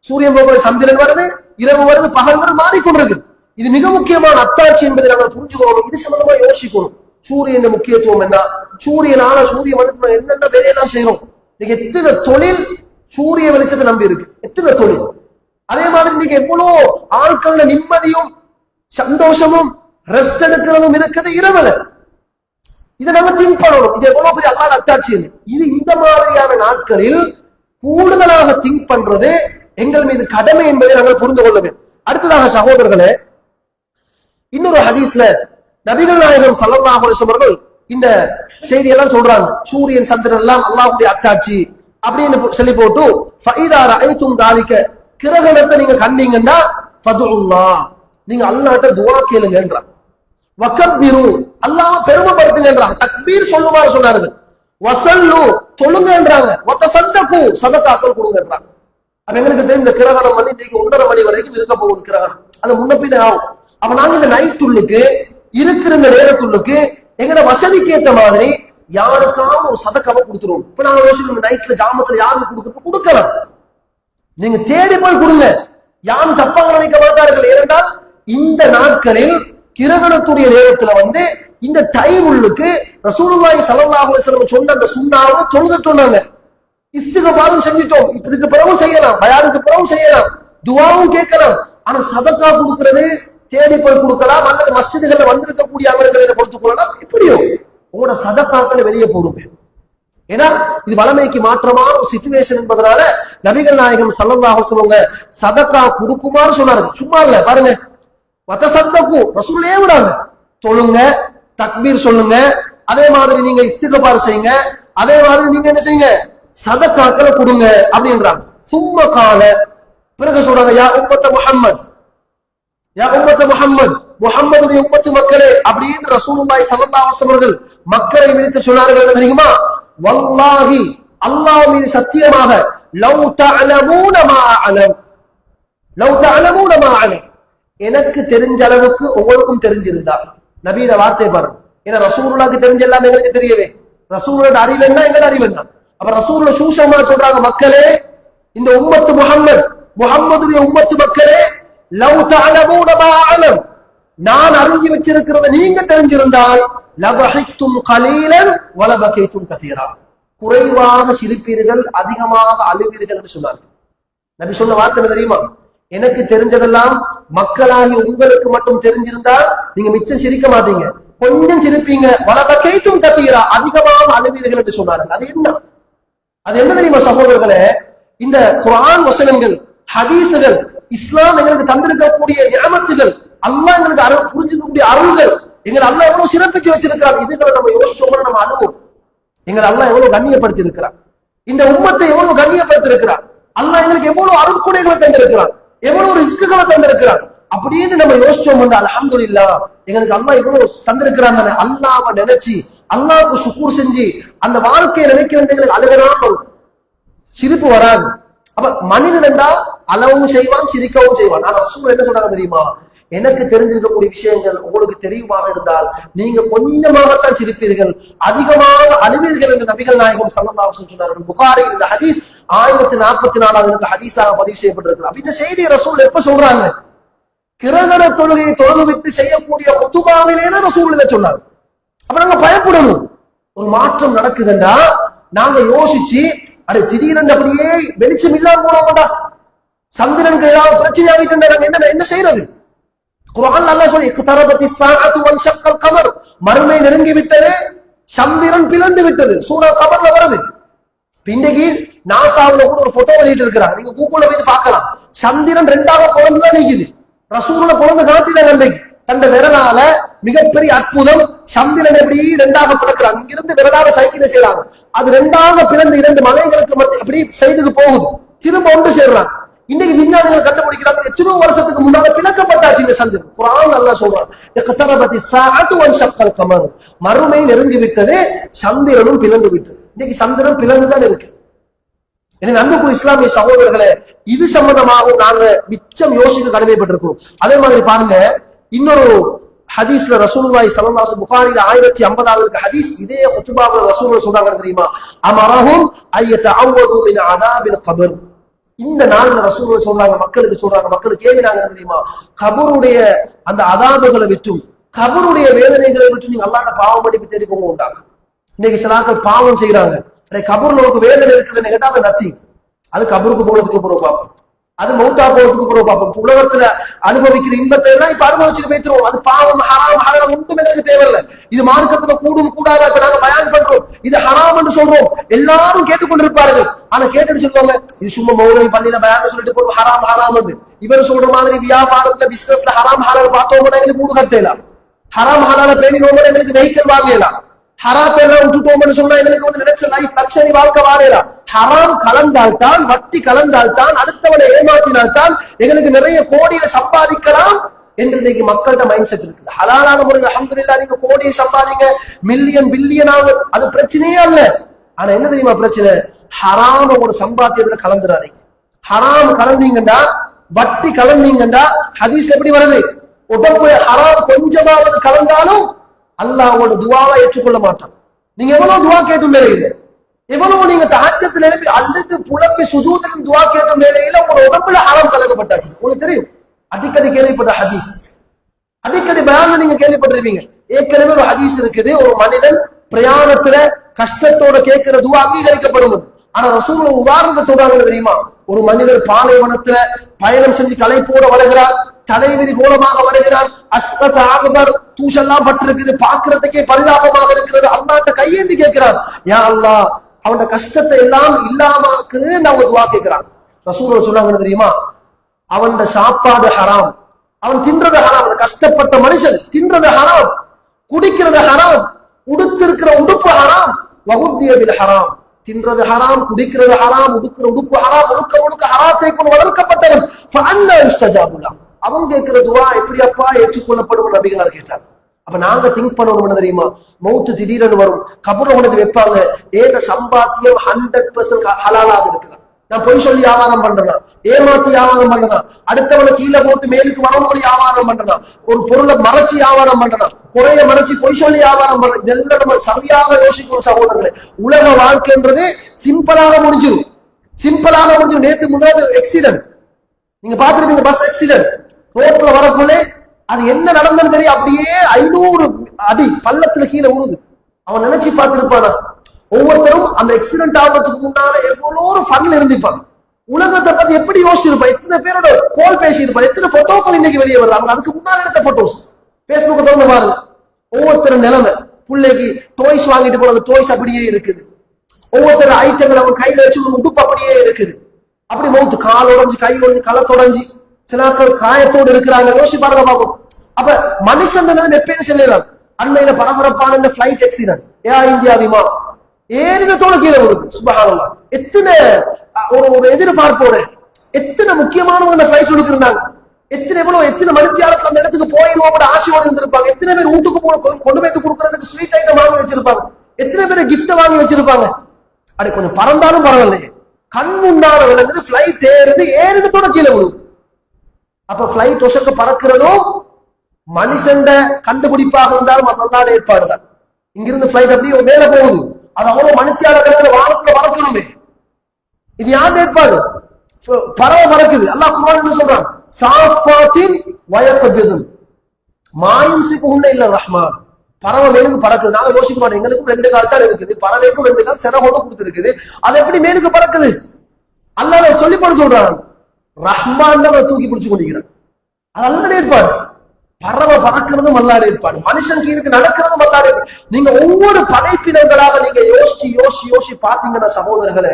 சூரியன் போக சந்திரன் வருது, இரவு வருது, பகல் வருது, மாறிக்கொண்டிருக்கு. இது மிக முக்கியமான அத்தாட்சி என்பதை நாங்கள் புரிஞ்சுக்கணும். இது சம்பந்தமா யோசிக்கணும். சூரியன் முக்கியத்துவம் என்ன? சூரியனால சூரியன் என்னென்ன வேலையெல்லாம் செய்யணும். எத்தனை தொழில் சூரிய வெளிச்சத்தை நம்பி இருக்கு, எத்தனை தொழில். அதே மாதிரி இன்னைக்கு எவ்வளவு ஆட்கள் நிம்மதியும் சந்தோஷமும் ரெஸ்ட் எடுக்கிறதும் இருக்குது இரவுல. இதை நம்ம திங்க் பண்ணணும். இது எவ்வளவு பெரிய அல்லாஹ் அத்தாட்சி. இது இந்த மாதிரியான நாட்களில் கூடுதலாக திங்க் பண்றது எங்கள் மீது கடமை என்பதை நாங்கள் புரிந்து கொள்ள வேண்டும். அடுத்ததாக சகோதரர்களே, இன்னொரு ஹதீஸ்ல நபிகள் நாயகம் ஸல்லல்லாஹு அலைஹி வஸல்லம் அவர்கள் இந்த செய்தியெல்லாம் சொல்றாங்க. சூரியன் சந்திரன் எல்லாம் அல்லாஹ்வுடைய அத்தாட்சி அப்படின்னு சொல்லி போட்டு, ஃபைதா ரஅய்தும் தாலிக, கிரகணத்தை நீங்க கண்டீங்கன்னா ஃபதுல்லாஹ், நீங்க அல்லாஹ்ட்ட துஆ கேளுங்கன்றாங்க. வகப்பிரு, அல்லாஹ்வை பெருமைப்படுத்துங்கன்றாங்க. தக்பீர் சொல்லுமாறு சொன்னார்கள். வஸல்லு, தொழுங்கன்றாங்க. வதஸத்தகு, சதகாக்கள் கொடுங்கன்றாங்க. அப்ப எங்களுக்கு தெரியும் இந்த கிரகணம் இன்னைக்கு 1:30 மணி வரைக்கும் இருக்க போகுது கிரகணம். அது முன்ன பின்ன ஆகும். அப்ப நாங்க இந்த நைட்டுள்ளுக்கு இருக்கிற இந்த நேரத்துள்ளுக்கு எங்கட வசதிக்கு ஏற்ற மாதிரி யாருக்காவது ஒரு சதக்காவை கொடுத்துருவோம். இப்ப நாங்க யோசிக்கணும், இந்த நைட்ல ஜாமத்துல யாருக்கு கொடுக்கறது கொடுக்கலாம். நீங்க தேடி போய் கொடுங்க, யாரும் தப்பாக நினைக்க மாட்டார்கள். ஏனென்றால் இந்த நாட்களில் கிரகணத்துடைய நேரத்துல இந்த டைம் உள்ளுக்கு ரசூலுல்லாஹி ஸல்லல்லாஹு அலைஹி வஸல்லம் சொன்ன அந்த சுன்னாவை தொழுதுட்டோம். நாங்க இஸ்திக்பாரும் செஞ்சிட்டோம். இதுக்கு பிறகும் செய்யலாம், பயானுக்கு பிறகும் செய்யலாம், துஆவும் கேட்கலாம். ஆனா சதக்கா கொடுக்கிறது தேடி போய் கொடுக்கலாம், அல்லது மஸ்ஜிதுகள்ல வந்திருக்கக்கூடிய அமல்களை கொடுத்துக் கொள்ளலாம். இப்படியும் உங்களோட சதக்காக்களை வெளியே போடுங்க. ஏன்னா இது வளமைக்கு மாற்றமான ஒரு சிச்சுவேஷன் என்பதனால நபிகள் நாயகம் ஸல்லல்லாஹு அலைஹி வஸல்லம் சதக்கா கொடுக்குமாறு சொன்னார்கள். சும்மா இல்ல, பாருங்க, வதஸத்தகு ரசூலே விடாங்க. தொழுங்க, தக்பீர் சொல்லுங்க, அதே மாதிரி நீங்க இஸ்திக்பார் செய்யுங்க, அதே மாதிரி நீங்க என்ன செய்யுங்க, சதக்காக்களை கொடுங்க அப்படின்றாங்க. சும்ம கால, பிறகு சொல்றாங்க, யா உம்மத்த முஹம்மத், யா உம்மத்த முஹம்மத், முஹம்மதுடைய உம்மத்து மக்களே அப்படின்னு ரசூலுல்லாஹி ஸல்லல்லாஹு அலைஹி வஸல்லம் அவர்கள் மக்களை விழித்து சொன்னார்கள். என்ன தெரியுமா? வல்லாஹி, அல்லாஹ் மீது சத்தியமாக, லவ் தஅலமூன மா அலம், லவ் தஅலமூன மா அலம், எனக்கு தெரிஞ்ச அளவுக்கு உங்களுக்கும் தெரிஞ்சிருந்தா. நபியோட வார்த்தை பாருங்க. ஏன்னா ரசூலுல்லாஹ்க்கு தெரிஞ்ச எல்லாம் எங்களுக்கு தெரியவே. ரசூலோட அறிவு என்ன, எங்களோட அறிவு என்ன? அப்ப ரசூலுல்லாஹ் சூஷமா சொல்றாங்க, மக்களே, இந்த உம்மத்து முஹம்மதுடைய உம்மத்து மக்களே, லவ் தஅலமூன மா அலம், நான் அறிஞ்சு வச்சிருக்கிறத நீங்க தெரிஞ்சிருந்தால் லபஹிக்தும் கலீலன் வலபகைதும் கஸீரா, குறைவாக சிரிப்பீர்கள், அதிகமாக அழுவீர்கள் என்று சொன்னார்கள். நபி சொன்ன வார்த்தை என்ன தெரியுமா? எனக்கு தெரிஞ்சதெல்லாம் மக்களாகி உங்களுக்கு மட்டும் தெரிஞ்சிருந்தால் நீங்க மிச்சம் சிரிக்க மாட்டீங்க, கொஞ்சம் சிரிப்பீங்க. வலபகைதும் கஸீரா, அதிகமாக அழுவீர்கள் என்று சொன்னார்கள். அது என்ன? அது என்ன தெரியுமா சகோதரர்களே? இந்த குர்ஆன் வசனங்கள், ஹதீசுகள், இஸ்லாம் எங்களுக்கு தந்திருக்கக்கூடிய நிஅமத்துகள், அல்லாஹ் எங்களுக்கு புரிஞ்சுக்கக்கூடிய அருள்கள், எங்களை அல்லாஹ் எவ்வளவு சிறப்பிச்சு வச்சிருக்கிறார். இதுகளை நம்ம யோசிச்சோம்னா நம்ம அனுபவம். எங்களை அல்லாஹ் எவ்வளவு கண்ணியப்படுத்தி இருக்கிறார், இந்த உம்மத்தை எவ்வளவு கண்ணியப்படுத்தி இருக்கிறார், அல்லாஹ் எங்களுக்கு எவ்வளவு அருட்கொடைகளை தந்திருக்கிறார், எவ்வளவு ரிஸ்குகளை தந்திருக்கிறார் அப்படின்னு நம்ம யோசிச்சோம். அல்ஹம்துலில்லாஹ், எங்களுக்கு அல்லாஹ் இவ்வளவு தந்திருக்கிறான். அல்லாஹ்வை நினைச்சு அல்லாஹ்வுக்கு சுக்கூர் செஞ்சு அந்த வாழ்க்கையை நினைக்க வேண்டியது அழுகதான் வரும், சிரிப்பு வராது. அப்ப மனிதன் என்றால் அளவும் செய்வான், சிரிக்கவும் செய்வான். ஆனா ரசூல் என்ன சொல்றாங்க தெரியுமா? எனக்கு தெரிஞ்சிருக்கக்கூடிய விஷயங்கள் உங்களுக்கு தெரியுமாக இருந்தால் நீங்க கொஞ்சமாகத்தான் சிரிப்பீர்கள், அதிகமாக அழுவீர்கள் என்று நபிகள் நாயகம் ஸல்லல்லாஹு அலைஹி வஸல்லம் சொன்னார்கள். புகாரி இந்த ஹதீஸ் 1044வது ஹதீஸாக பதிவு செய்யப்பட்டிருக்கிறது. இந்த செய்தி ரசூல் எப்ப சொல்றாங்க? கிரகண தொழுகையை தொழுது விட்டு செய்யக்கூடிய குத்துபாவிலேதான் ரசூல் இதை சொன்னாங்க. அப்ப நாங்க பயப்படணும். ஒரு மாற்றம் நடக்குதுண்டா நாங்க யோசிச்சு, அடே திடீரென்று அப்படியே வெளிச்சம் இல்லாம போனோம்டா, சந்திரனுக்கு ஏதாவது பிரச்சனை ஆகிட்டு நாங்க என்ன செய்யறது? குர்ஆன் அல்லாஹ் சொல்லி, இக்தரபத்தி ஸாஅத்து வன்ஷக்கல் கமர், மறுமை நெருங்கி விட்டது, சந்திரன் பிளந்து விட்டது. சூரா கமர்ல வருது. இன்னைக்கு நாசாவுல கூட ஒரு போட்டோ வெளியிட்டு இருக்கிறாங்க, நீங்க கூகுள்ல போய் பார்க்கலாம். சந்திரன் ரெண்டாக பிளந்துதான் நிக்குது. ரசூலுல்லாஹ் பிளந்து காட்டில நன்றைக்கு தந்த விரலால மிகப்பெரிய அற்புதம், சந்திரன் எப்படி ரெண்டாக பிளக்கிறாங்க. இங்கிருந்து விரலால சைக்கிள் செய்யறாங்க, அது ரெண்டாக பிளந்து 2 மலைகளுக்கு அப்படி சைடுக்கு போகுது, திரும்ப ஒன்று சேர்றாங்க. இன்னைக்கு விஞ்ஞானிகள் கண்டுபிடிக்கிறாங்க, எத்தனோ வருஷத்துக்கு முன்னால பிளக்கப்பட்டாச்சு இந்த சந்திரன். குர்ஆன் அல்லாஹ் சொல்றான், இக்தரபத்தி ஸாஅத்து வன்ஷக்கல் கமர், மறுமை நெருங்கி விட்டது, சந்திரனும் பிளந்து விட்டது. இன்னைக்கு சந்திரன் பிளந்துதான் இருக்கு. எனவே அன்புக்குரிய இஸ்லாமிய சகோதரர்களே, இது சம்பந்தமாக நாங்க மிச்சம் யோசிக்க கடமைப்பட்டிருக்கிறோம். அதே மாதிரி பாருங்க, இன்னொரு ஹதீஸ்ல ரசூலுல்லாஹி ஸல்லல்லாஹு அலைஹி வஸல்லம், புகாரில 1050வது ஹதீஸ், இதே குத்துபாவுல ரசூலுல்லாஹ் சொல்றாங்க தெரியுமா? அமரஹும் அய்யதஅவது மின் அஸாபில் கபர். இந்த நாள்ல ரசூலுல்லாஹ் சொல்றாங்க, மக்களுக்கு ஏவினாங்க தெரியுமா? கபருடைய அந்த அதாபுகளை விட்டும், கபருடைய வேதனைகளை விட்டு நீங்க அல்லாஹ்ட்ட பாவம் மன்னிப்பு தேடிக்கோங்க உண்டாங்க. இன்னைக்கு சில ஆட்கள் பாவம் செய்யறாங்க, கபூர்ல நமக்கு வேதனை இருக்குதுன்னு கேட்டா அது நத்தி, அது கபருக்கு போனதுக்கு பிறகு பார்ப்போம், அது மௌத்தா போனதுக்கு பிறகு பார்ப்போம். உலகத்துல அனுபவிக்கிற இன்பத்தை எல்லாம் இப்ப அனுபவிச்சுட்டு போயிடுவோம். அது பாவம், ஹராம், ஹலால் ஒன்றும் எனக்கு தேவையில்லை. இது மார்க்கத்துல கூடும் கூடாத இப்ப நாங்க பயான் பண்றோம், இது ஹராம் என்று சொல்றோம், எல்லாரும் கேட்டுக்கொண்டிருப்பார்கள். ஆனா கேட்டுட்டு சொல்லுவாங்க, இது சும்மா மௌலவி பள்ளியில பயான் சொல்லிட்டு போறோம் ஹராம் ஹராம் வந்து. இவர் சொல்ற மாதிரி வியாபாரத்துல பிசினஸ்ல ஹராம் ஹலால் பார்த்தோம்னா எங்களுக்கு கூடு கட்டலாம், ஹராம் ஹலால பேணினோம்னா எங்களுக்கு வெஹிக்கல் வாங்கலாம், ஹராத்தை எல்லாம் விட்டுட்டோம்னு சொன்னா எங்களுக்கு வந்து நினைச்ச லைஃப் லக்ஸரி வாழ்க்கை வாழலாம். ஹராம் கலந்தால்தான், வட்டி கலந்தால்தான், அடுத்தவனை ஏமாற்றினால்தான் எங்களுக்கு நிறைய கோடியை சம்பாதிக்கலாம் என்று இன்னைக்கு மக்கள்கிட்ட மைண்ட் செட் இருக்குது. ஹலாலான முறையில் அல்ஹம்துலில்லாஹ் நீங்க கோடியை சம்பாதிங்க, மில்லியன் பில்லியன் ஆகும், அது பிரச்சனையே அல்ல. ஆனா என்ன தெரியுமா பிரச்சனை? ஹராம ஒரு சம்பாத்தியத்துல கலந்துடாதீங்க. ஹராம் கலந்தீங்கன்னா, வட்டி கலந்தீங்கன்னா, ஹதீஸ்ல எப்படி வருது? உடம்புல ஹராம் கொஞ்சமாவது கலந்தாலும் அல்லாஹ்வோட துஆவை ஏற்றுக்கொள்ள மாட்டான். நீங்க எவ்வளவு துஆ கேட்டும் நிலையில, எவ்வளவு நீங்க தஹஜ்ஜத்துல எழுப்பி அல்லது புலம்பி சுஜூதில் துஆ கேட்டும் நிலையில உங்க உடம்புல ஹராம் கலக்கப்பட்டாச்சு. உங்களுக்கு தெரியும், அடிக்கடி கேள்விப்பட்ட ஹதீஸ், அடிக்கடி பயான்ல நீங்க கேள்விப்பட்டிருப்பீங்க. ஏற்கனவே ஒரு ஹதீஸ் இருக்குது, ஒரு மனிதன் பிரயாணத்துல கஷ்டத்தோட கேட்கிற துஆ அங்கீகரிக்கப்படும். ஆனா ரசூலுல்லாஹ் உதாரணத்தை சொல்றாங்க தெரியுமா? ஒரு மனிதர் பாலைவனத்துல பயணம் செஞ்சு களைப்போட வருகிறார், தலைவிரி கோலமாக வருகிறார், அஸ்கஸ அக்பர், தூஷெல்லாம் பட்டிருக்குது, பாக்குறதுக்கே பரிதாபமாக இருக்கிறது. அல்லாஹ்ட்ட கையேந்தி கேட்கிறார், யா அல்லாஹ் அவனோட கஷ்டத்தை எல்லாம் இல்லாமக்குன்னு அவங்க துஆ கேட்கிறான். ரசூலுல்லாஹ் சொன்னாங்க தெரியுமா? அவன் சாப்பாடு ஹராம், அவன் தின்றது ஹராம், அந்த கஷ்டப்பட்ட மனுஷன் தின்றது ஹராம், குடிக்கிறது ஹராம், உடுத்திருக்கிற உடுப்பு ஹராம், வகுத்திய பில் ஹராம், தின்றது ஹராம், குடிக்கிறது ஹராம், உடுக்கிற உடுப்பு ஹராம், ஒழுக்க ஹராத்தை கொண்டு வளர்க்கப்பட்டவன் ஃபஅன்னா யுஸ்தஜாபு லஹு, அவன் கேட்கிற துஆ எப்படி அப்பா ஏற்றுக்கொள்ளப்படும் நபிகளார் கேட்டார். அப்ப நாங்க திங்க் பண்ணணும் என்ன தெரியுமா? மௌத்து திடீரென்று வரும், கபர்ல கொண்டு வைப்பாங்க, ஏக சம்பாத்தியம் 100% ஹலாலாக இருக்குது. நான் பொய் சொல்லி வியாபாரம் பண்றேனா, ஏமாத்தி வியாபாரம் பண்றேனா, அடுத்தவனை கீழே போட்டு மேலுக்கு வரவங்களை வியாபாரம் பண்றேனா, ஒரு பொருளை மறைச்சு வியாபாரம் பண்றேனா, குறைய மறைச்சு பொய் சொல்லி வியாபாரம் பண்றேன். இதெல்லாம் நம்ம சரியாக யோசிக்கணும் சகோதரர்களே. உலக வாழ்க்கைன்றது சிம்பிளாக முடிஞ்சிடும், சிம்பிளாக முடிஞ்சிடும். நேற்று முதல் ஆக்சிடென்ட் நீங்க பாத்துருப்பீங்க, பஸ் ஆக்சிடென்ட். ரோட்ல வரக்குள்ளே அது என்ன நடந்ததுன்னு தெரியும், அப்படியே 500 அடி பள்ளத்துல கீழே உழுது. அவன் நினைச்சு பார்த்திருப்பானா? ஒவ்வொருத்தரும் அந்த ஆக்சிடென்ட் ஆகிறதுக்கு முன்னால எவ்வளோ ஒரு ஃபன்ல இருந்திருப்பாங்க. உலகத்தை பத்தி எப்படி யோசிச்சிருப்பான், எத்தனை பேரோட கோல் பேசியிருப்பான், எத்தனை போட்டோக்கள் இன்னைக்கு வெளியே வருது. அவங்க அதுக்கு முன்னால எடுத்த போட்டோஸ் பேஸ்புக் திறந்து பாருங்க. ஒவ்வொருத்தரும் நிலைமை, பிள்ளைக்கு டாய்ஸ் வாங்கிட்டு போன டாய்ஸ் அப்படியே இருக்குது. ஒவ்வொருத்தர் ஐட்டங்கள் அவங்க கையில வச்சு உடுப்பு அப்படியே இருக்குது. அப்படி மௌத்து, கால் உடஞ்சி, கை உடஞ்சி, களத்தொடஞ்சி, சில நாட்கள் காயத்தோடு இருக்கிறாங்க. யோசிச்சு பாருங்க பாப்போம். அப்ப மனுஷன் எப்பயும் செல்லுறாங்க. அண்மையில பரபரப்பான இந்த பிளைட் ஆக்சிடென்ட், ஏர் இந்தியா விமானம் ஏறினத்தோட கீழே வருது. சுபஹானல்லாஹ், எத்தனை ஒரு எதிர்பார்ப்போட எத்தனை முக்கியமானவங்க பிளைட் எடுக்கிறாங்க. எத்தனை மனுஷியாளர்கள் அந்த இடத்துக்கு போயிடுவோம் ஆசையோடு இருந்திருப்பாங்க. எத்தனை பேர் வீட்டுக்கு கொண்டு போய் கொடுக்கறதுக்கு ஸ்வீட் ஐட்டம் வாங்கி வச்சிருப்பாங்க. எத்தனை பேர் கிஃப்ட் வாங்கி வச்சிருப்பாங்க. அப்படி கொஞ்சம் பறந்தாலும் பரவாயில்லையே, கண் முன்னால விளங்குது பிளைட் ஏறினத்தோட கீழே விழுது. அப்ப பிளைட் ஒசக்க பறக்கிறதும் மனுஷன் கண்டுபிடிப்பாக இருந்தாலும் அதனால ஏற்பாடுதான். இங்கிருந்து பிளைட் அப்படியே மேல போகுது, அது அவ்வளவு மனுஷியாளர்கள் வானத்துல பறக்கணுமே. இது யார் ஏற்பாடு? பறவை பறக்குது. அல்லாஹ் குர்ஆன்ல சொல்றான், சாஃபாத்தின் வயகபிதுன் மாயும்சிகுஹுன்ன இல்ல ரஹ்மான். பறவை மேலுக்கு பறக்குது. நாங்க யோசிக்க மாட்டோம், எங்களுக்கும் 2 கால் தான் இருக்குது, பறவைக்கும் 2 கால் செனகோட கொடுத்துருக்குது, அது எப்படி மேலுக்கு பறக்குது? அல்லாஹ் சொல்லி போட சொல்றான், ரஹ்மான் தூக்கி பிடிச்சு கொண்டிருக்கிறான். அது அல்லாஹ் ஏற்பாடு. பறவை பறக்கிறதும் அல்லாஹ் ஏற்பாடு, மனுஷன் கீழுக்கு நடக்கிறதும் அல்லாஹ் ஏற்பாடு. நீங்க ஒவ்வொரு படைப்பினங்களாக நீங்க யோசிச்சு பாத்தீங்கன்னா சகோதரர்களே,